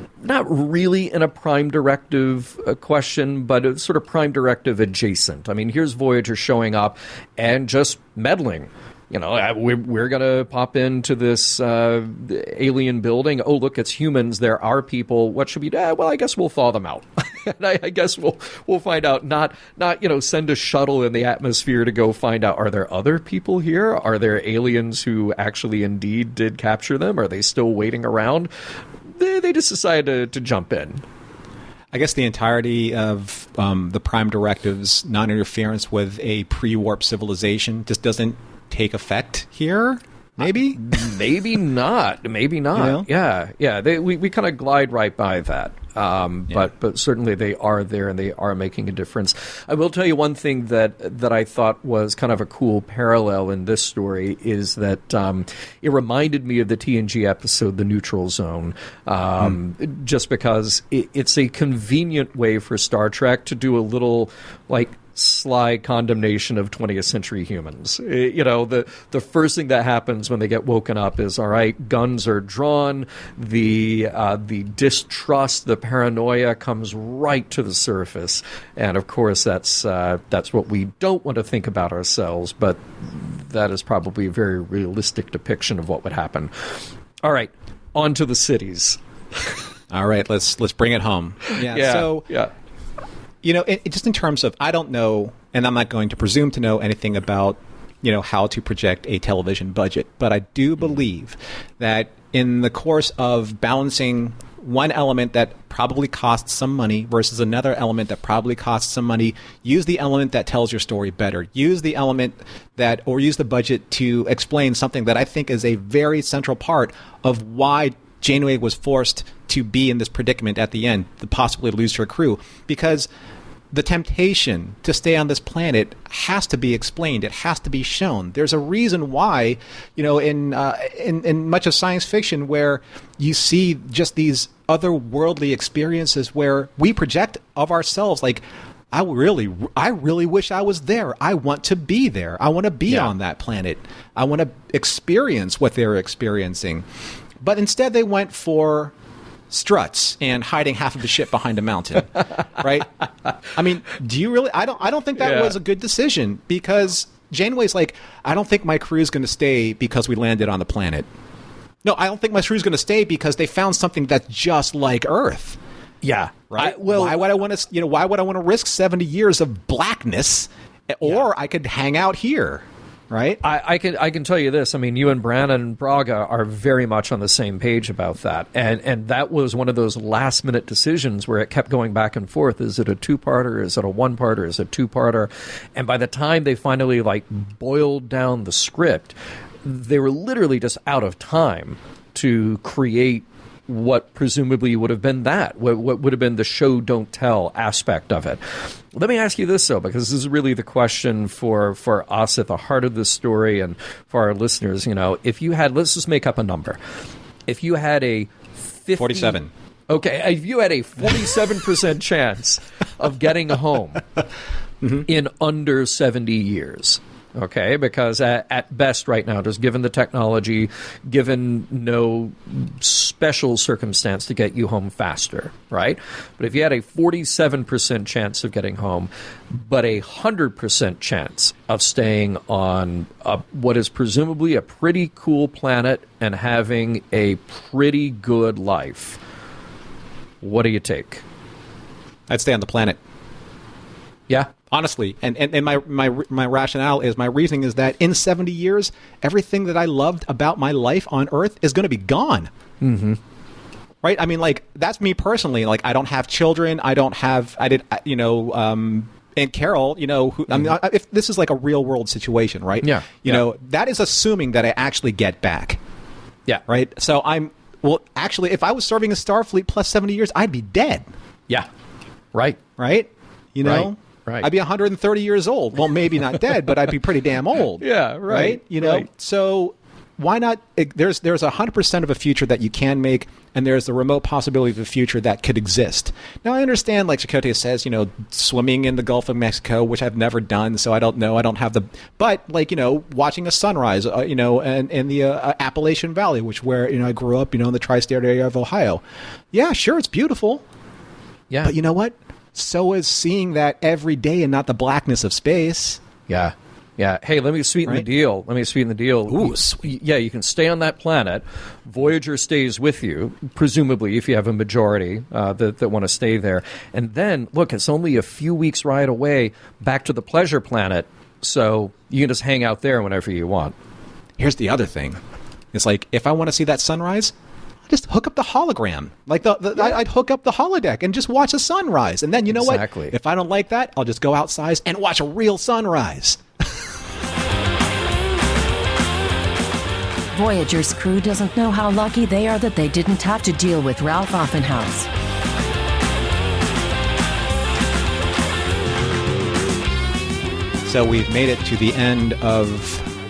really in a Prime Directive question, but a sort of Prime Directive adjacent. I mean, here's Voyager showing up and just meddling. We're going to pop into this alien building. Oh, look, it's humans. There are people. What should we do? Well, I guess we'll thaw them out. And I guess we'll find out. Not send a shuttle in the atmosphere to go find out, are there other people here? Are there aliens who actually indeed did capture them? Are they still waiting around? They just decided to jump in. I guess the entirety of the Prime Directive's non-interference with a pre-warp civilization just doesn't take effect here. Maybe not. Yeah. We kind of glide right by that. But certainly they are there and they are making a difference. I will tell you one thing that I thought was kind of a cool parallel in this story is that it reminded me of the TNG episode, The Neutral Zone, just because it's a convenient way for Star Trek to do a little, like, sly condemnation of 20th century humans. The first thing that happens when they get woken up is, all right, guns are drawn, the distrust, the paranoia comes right to the surface, and of course that's what we don't want to think about ourselves, but that is probably a very realistic depiction of what would happen. All right, on to the cities. All right, let's bring it home. Yeah. Just in terms of, I don't know, and I'm not going to presume to know anything about, how to project a television budget, but I do believe that in the course of balancing one element that probably costs some money versus another element that probably costs some money, use the element that tells your story better. Use the element or use the budget to explain something that I think is a very central part of why Janeway was forced to be in this predicament at the end, to possibly lose her crew, because the temptation to stay on this planet has to be explained. It has to be shown. There's a reason why, in much of science fiction, where you see just these otherworldly experiences where we project of ourselves, like, I really wish I was there. I want to be there. I want to be on that planet. I want to experience what they're experiencing. But instead they went for struts and hiding half of the ship behind a mountain, right? I mean, do you really? I don't think that was a good decision, because Janeway's like, I don't think my crew's going to stay because we landed on the planet. No, I don't think my crew's going to stay because they found something that's just like Earth. Yeah. Right. Why would I want to? Why would I want to risk 70 years of blackness? Or I could hang out here. Right. I can tell you this. I mean, you and Brannon Braga are very much on the same page about that, and that was one of those last minute decisions where it kept going back and forth. Is it a 2-parter? Is it a 1-parter? Is it a 2-parter? And by the time they finally boiled down the script, they were literally just out of time to create what presumably would have been what would have been the show don't tell aspect of it. Let me ask you this, though, because this is really the question for us at the heart of this story and for our listeners. If you had, let's just make up a number. If you had a 47. Okay, if you had a 47% chance of getting home in under 70 years, okay, because at best right now, just given the technology, given no special circumstance to get you home faster, right? But if you had a 47% chance of getting home, but a 100% chance of staying on what is presumably a pretty cool planet and having a pretty good life, what do you take? I'd stay on the planet. Yeah. Honestly, and my rationale is, my reasoning is that in 70 years, everything that I loved about my life on Earth is going to be gone. Mm-hmm. Right? I mean, that's me personally. I don't have children. And Carol, who, I mean, if this is like a real world situation, right? Yeah. You know, that is assuming that I actually get back. Yeah. Right? So actually, if I was serving in Starfleet plus 70 years, I'd be dead. Yeah. Right. Right? Right. I'd be 130 years old. Well, maybe not dead, but I'd be pretty damn old. Yeah, right. Right? So why not? There's 100% of a future that you can make, and there's the remote possibility of a future that could exist. Now, I understand, like Chakotay says, swimming in the Gulf of Mexico, which I've never done, so I don't know. I don't have but watching a sunrise, and in the Appalachian Valley, where I grew up, in the tri-state area of Ohio. Yeah, sure, it's beautiful. Yeah. But you know what? So is seeing that every day and not the blackness of space. Yeah. Yeah. Hey, let me sweeten the deal. Ooh, sweet. Yeah, you can stay on that planet. Voyager stays with you, presumably, if you have a majority that want to stay there. And then, look, it's only a few weeks ride away back to the Pleasure Planet, so you can just hang out there whenever you want. Here's the other thing. It's like, if I want to see that sunrise, just hook up the hologram. I'd hook up the holodeck and just watch the sunrise. And then, you know what? If I don't like that, I'll just go outside and watch a real sunrise. Voyager's crew doesn't know how lucky they are that they didn't have to deal with Ralph Offenhouse. So we've made it to the end of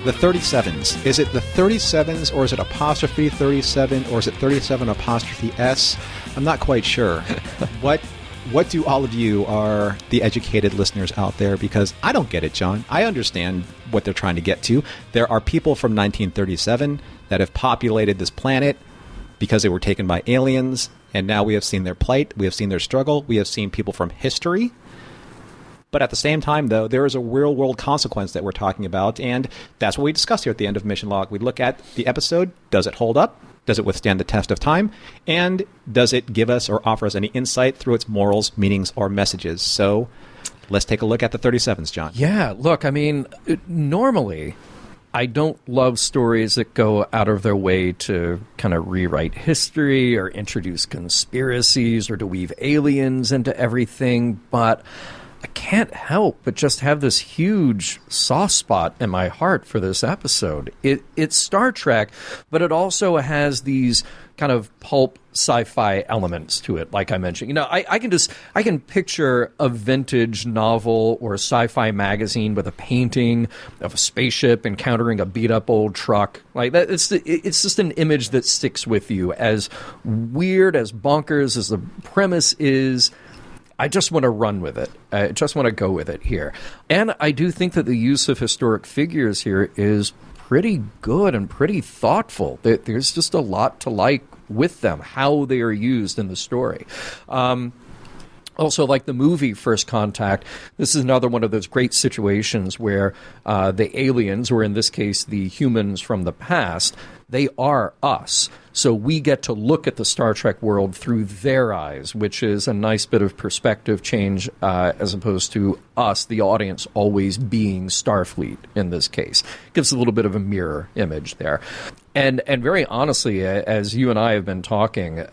the 37's. Is it the 37's, or is it apostrophe 37, or is it 37 apostrophe S? I'm not quite sure. What do all of you, are the educated listeners out there? Because I don't get it, John. I understand what they're trying to get to. There are people from 1937 that have populated this planet because they were taken by aliens, and now we have seen their plight, we have seen their struggle, we have seen people from history. But at the same time, though, there is a real-world consequence that we're talking about, and that's what we discuss here at the end of Mission Log. We look at the episode. Does it hold up? Does it withstand the test of time? And does it give us or offer us any insight through its morals, meanings, or messages? So let's take a look at the 37's, John. Yeah, look, I mean, normally I don't love stories that go out of their way to kind of rewrite history or introduce conspiracies or to weave aliens into everything, but I can't help but just have this huge soft spot in my heart for this episode. It's Star Trek, but it also has these kind of pulp sci-fi elements to it, like I mentioned. I can picture a vintage novel or a sci-fi magazine with a painting of a spaceship encountering a beat-up old truck. Like that, it's just an image that sticks with you. As weird, as bonkers as the premise is, I just want to run with it. I just want to go with it here. And I do think that the use of historic figures here is pretty good and pretty thoughtful. There's just a lot to like with them, how they are used in the story. Also, like the movie First Contact, this is another one of those great situations where the aliens, or in this case the humans from the past, they are us. So we get to look at the Star Trek world through their eyes, which is a nice bit of perspective change as opposed to us, the audience, always being Starfleet in this case. Gives a little bit of a mirror image there. And very honestly, as you and I have been talking,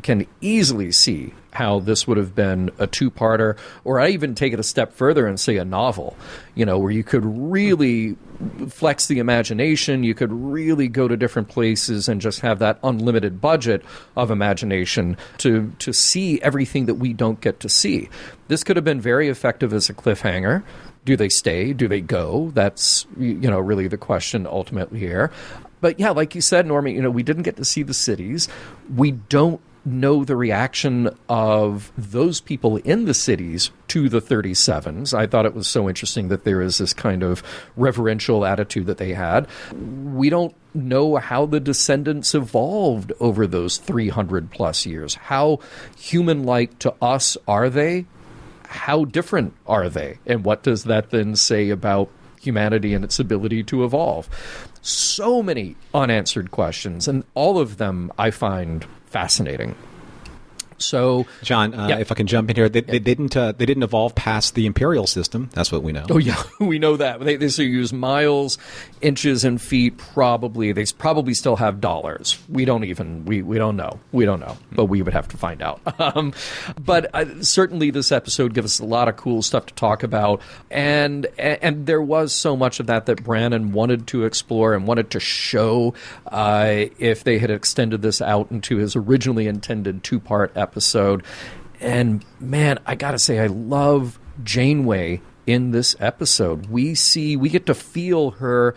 can easily see how this would have been a two-parter, or I even take it a step further and say a novel, where you could really flex the imagination, you could really go to different places and just have that unlimited budget of imagination to see everything that we don't get to see. This could have been very effective as a cliffhanger. Do they stay? Do they go? That's, really the question ultimately here. But yeah, like you said, Normie, we didn't get to see the cities. We don't know the reaction of those people in the cities to the 37s. I thought it was so interesting that there is this kind of reverential attitude that they had. We don't know how the descendants evolved over those 300 plus years. How human-like to us are they? How different are they? And what does that then say about humanity and its ability to evolve? So many unanswered questions, and all of them I find fascinating. So, John, if I can jump in here, they didn't evolve past the imperial system. That's what we know. Oh yeah, we know that. They still use miles, inches, and feet. Probably they probably still have dollars. We don't know. But we would have to find out. But certainly, this episode gives us a lot of cool stuff to talk about, and there was so much of that Brannon wanted to explore and wanted to show. If they had extended this out into his originally intended two-part episode. And man, I gotta say, I love Janeway in this episode. We get to feel her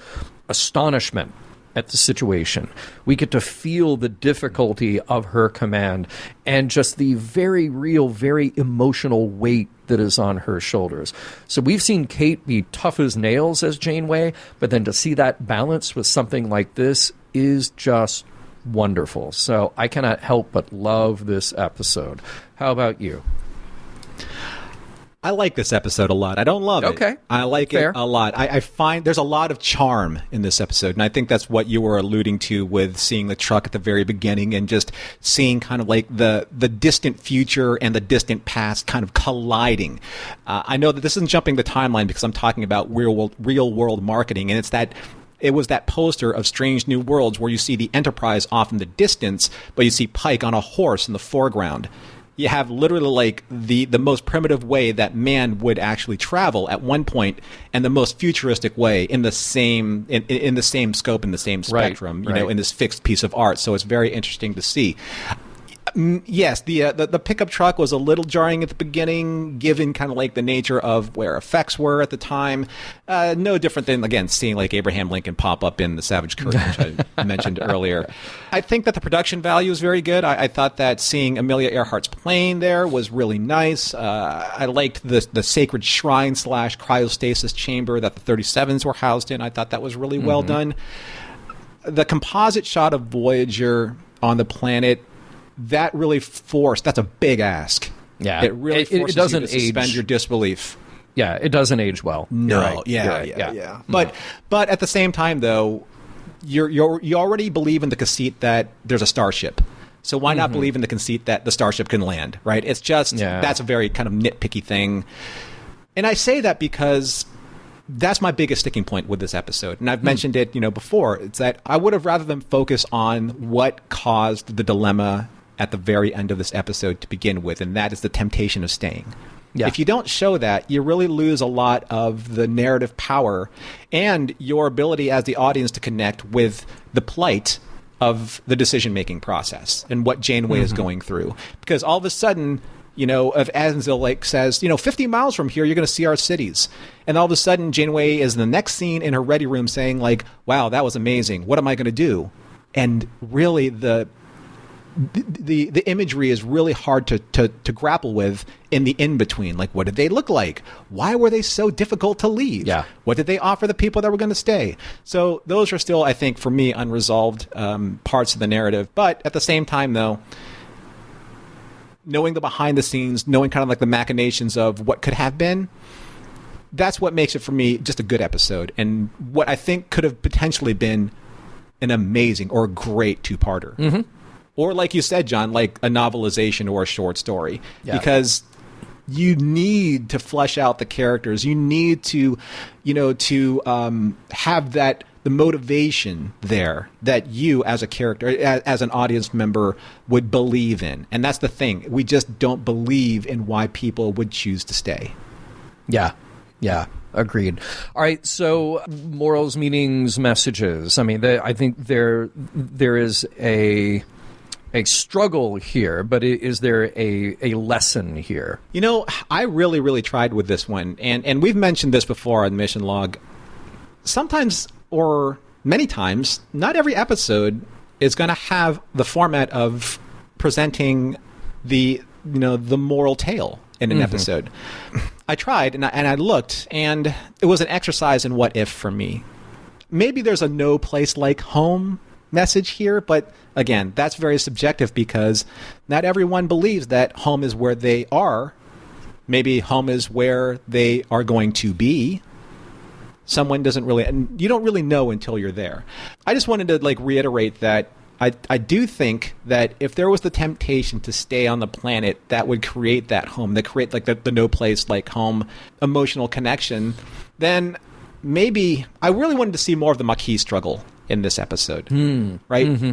astonishment at the situation. We get to feel the difficulty of her command and just the very real, very emotional weight that is on her shoulders. So we've seen Kate be tough as nails as Janeway, but then to see that balance with something like this is just wonderful. So I cannot help but love this episode. How about you? I like this episode a lot. I don't love it. Okay. I like Fair. it a lot. I find there's a lot of charm in this episode, and I think that's what you were alluding to with seeing the truck at the very beginning and just seeing kind of like the distant future and the distant past kind of colliding. I know that this isn't jumping the timeline because I'm talking about real world marketing, and it was that poster of Strange New Worlds where you see the Enterprise off in the distance, but you see Pike on a horse in the foreground. You have literally like the most primitive way that man would actually travel at one point, and the most futuristic way in the same in the same scope, in the same spectrum, right. In this fixed piece of art. So it's very interesting to see. Yes, the pickup truck was a little jarring at the beginning, given kind of like the nature of where effects were at the time. No different than, again, seeing like Abraham Lincoln pop up in The Savage Curtain, which I mentioned earlier. I think that the production value is very good. I thought that seeing Amelia Earhart's plane there was really nice. I liked the sacred shrine / cryostasis chamber that the 37's were housed in. I thought that was really well done. The composite shot of Voyager on the planet, that really that's a big ask. Yeah. It really forces it doesn't you to suspend your disbelief. Yeah, it doesn't age well. No, right. yeah. But at the same time, though, you already believe in the conceit that there's a starship. So why not believe in the conceit that the starship can land, right? It's just, that's a very kind of nitpicky thing. And I say that because that's my biggest sticking point with this episode. And I've mentioned it, before. It's that I would have rather them focus on what caused the dilemma at the very end of this episode to begin with, and that is the temptation of staying. Yeah. If you don't show that, you really lose a lot of the narrative power and your ability as the audience to connect with the plight of the decision-making process and what Janeway is going through. Because all of a sudden, if Ansel says, 50 miles from here, you're going to see our cities. And all of a sudden, Janeway is in the next scene in her ready room saying, wow, that was amazing. What am I going to do? And really, the imagery is really hard to grapple with in the in-between. Like, what did they look like? Why were they so difficult to leave? Yeah. What did they offer the people that were going to stay? So those are still, I think, for me, unresolved parts of the narrative. But at the same time, though, knowing the behind the scenes, knowing kind of like the machinations of what could have been, that's what makes it, for me, just a good episode. And what I think could have potentially been an amazing or great two-parter. Mm-hmm. Or like you said, John, like a novelization or a short story. Yeah. Because you need to flesh out the characters. You need to, have the motivation there that you as a character, as an audience member, would believe in. And that's the thing. We just don't believe in why people would choose to stay. Yeah. Yeah. Agreed. All right. So morals, meanings, messages. I mean, I think there is a struggle here, but is there a lesson here? I really, really tried with this one. And we've mentioned this before on Mission Log. Sometimes, or many times, not every episode is going to have the format of presenting the moral tale in an episode. I tried, and I looked, and it was an exercise in what if for me. Maybe there's a no place like home message here, but again, that's very subjective because not everyone believes that home is where they are. Maybe home is where they are going to be. Someone doesn't really, and you don't really know until you're there. I just wanted to reiterate that I do think that if there was the temptation to stay on the planet that would create that home, that create the no place like home emotional connection, then maybe I really wanted to see more of the Maquis struggle in this episode, right? Mm-hmm.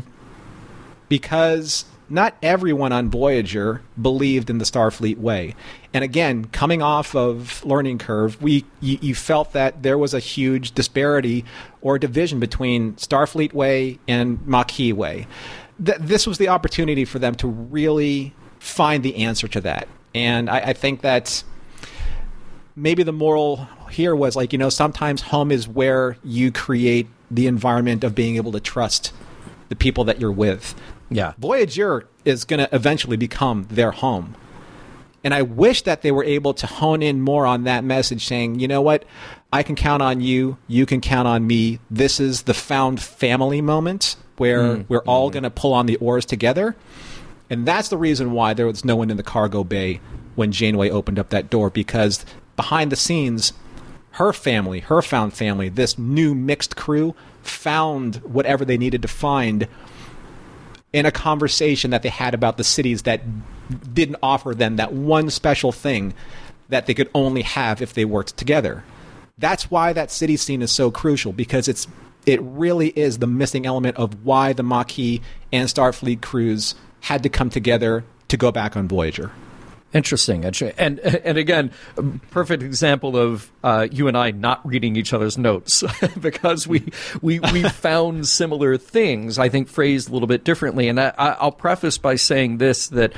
Because not everyone on Voyager believed in the Starfleet way. And again, coming off of Learning Curve, you felt that there was a huge disparity or division between Starfleet way and Maquis way. This was the opportunity for them to really find the answer to that. And I think that maybe the moral here was sometimes home is where you create the environment of being able to trust the people that you're with. Yeah. Voyager is going to eventually become their home. And I wish that they were able to hone in more on that message saying, you know what, I can count on you, you can count on me. This is the found family moment where we're all going to pull on the oars together. And that's the reason why there was no one in the cargo bay when Janeway opened up that door, because behind the scenes, her family, her found family, this new mixed crew found whatever they needed to find in a conversation that they had about the cities that didn't offer them that one special thing that they could only have if they worked together. That's why that city scene is so crucial, because it really is the missing element of why the Maquis and Starfleet crews had to come together to go back on Voyager. Interesting. And again, a perfect example of you and I not reading each other's notes because we found similar things, I think phrased a little bit differently. And I'll preface by saying this, that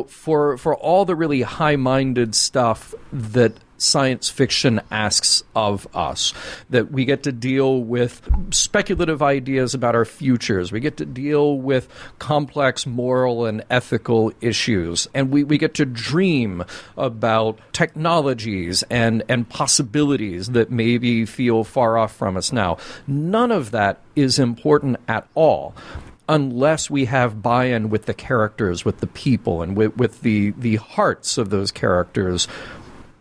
for all the really high-minded stuff that science fiction asks of us, that we get to deal with speculative ideas about our futures, we get to deal with complex moral and ethical issues, and we get to dream about technologies and possibilities that maybe feel far off from us now. None of that is important at all unless we have buy-in with the characters, with the people, and with the hearts of those characters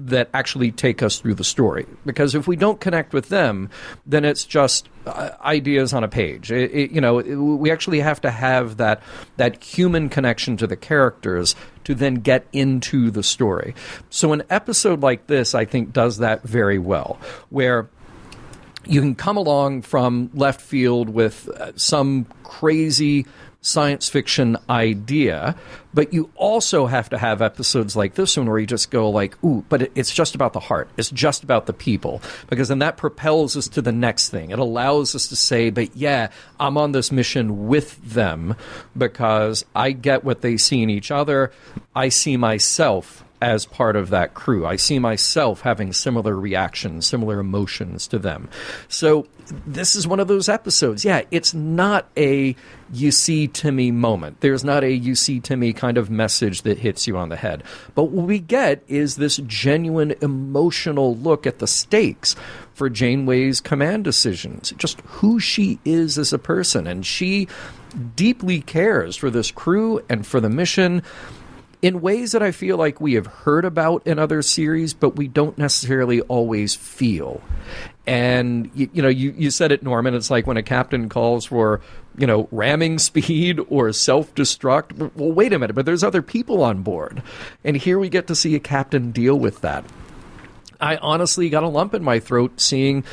that actually take us through the story. Because if we don't connect with them, then it's just ideas on a page. We actually have to have that human connection to the characters to then get into the story. So an episode like this, I think, does that very well, where you can come along from left field with some crazy science fiction idea, but you also have to have episodes like this one where you just go ooh, but it's just about the heart. It's just about the people. Because then that propels us to the next thing. It allows us to say, but yeah, I'm on this mission with them because I get what they see in each other. I see myself as part of that crew. I see myself having similar reactions, similar emotions to them. So this is one of those episodes. Yeah, it's not a you see Timmy moment. There's not a you see Timmy kind of message that hits you on the head. But what we get is this genuine emotional look at the stakes for Janeway's command decisions, just who she is as a person. And she deeply cares for this crew and for the mission in ways that I feel like we have heard about in other series, but we don't necessarily always feel. And, you said it, Norman, it's like when a captain calls for, ramming speed or self-destruct. Well, wait a minute, but there's other people on board. And here we get to see a captain deal with that. I honestly got a lump in my throat seeing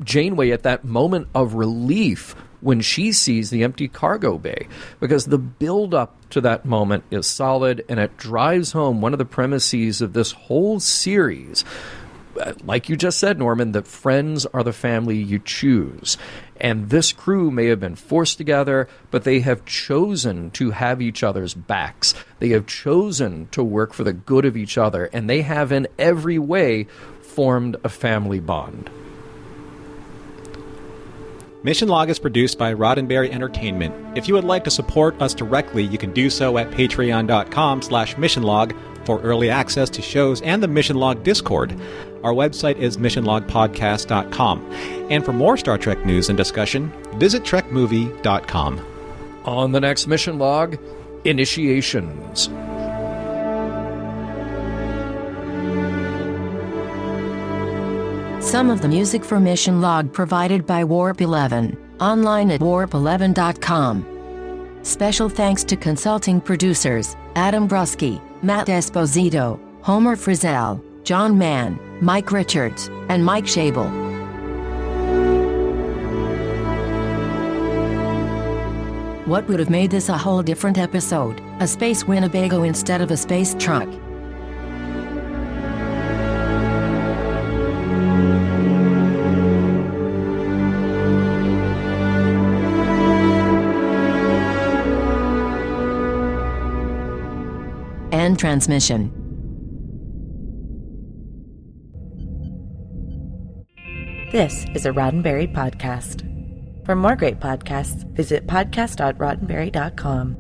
Janeway at that moment of relief when she sees the empty cargo bay, because the build-up to that moment is solid, and it drives home one of the premises of this whole series. Like you just said, Norman, that friends are the family you choose. And this crew may have been forced together, but they have chosen to have each other's backs. They have chosen to work for the good of each other, and they have in every way formed a family bond. Mission Log is produced by Roddenberry Entertainment. If you would like to support us directly, you can do so at patreon.com/missionlog for early access to shows and the Mission Log Discord. Our website is missionlogpodcast.com. And for more Star Trek news and discussion, visit trekmovie.com. On the next Mission Log, Initiations. Some of the music for Mission Log provided by Warp 11, online at warp11.com. Special thanks to consulting producers, Adam Brusky, Matt Esposito, Homer Frizzell, John Mann, Mike Richards, and Mike Schabel. What would have made this a whole different episode? A space Winnebago instead of a space truck. End transmission. This is a Roddenberry podcast. For more great podcasts, visit podcast.roddenberry.com.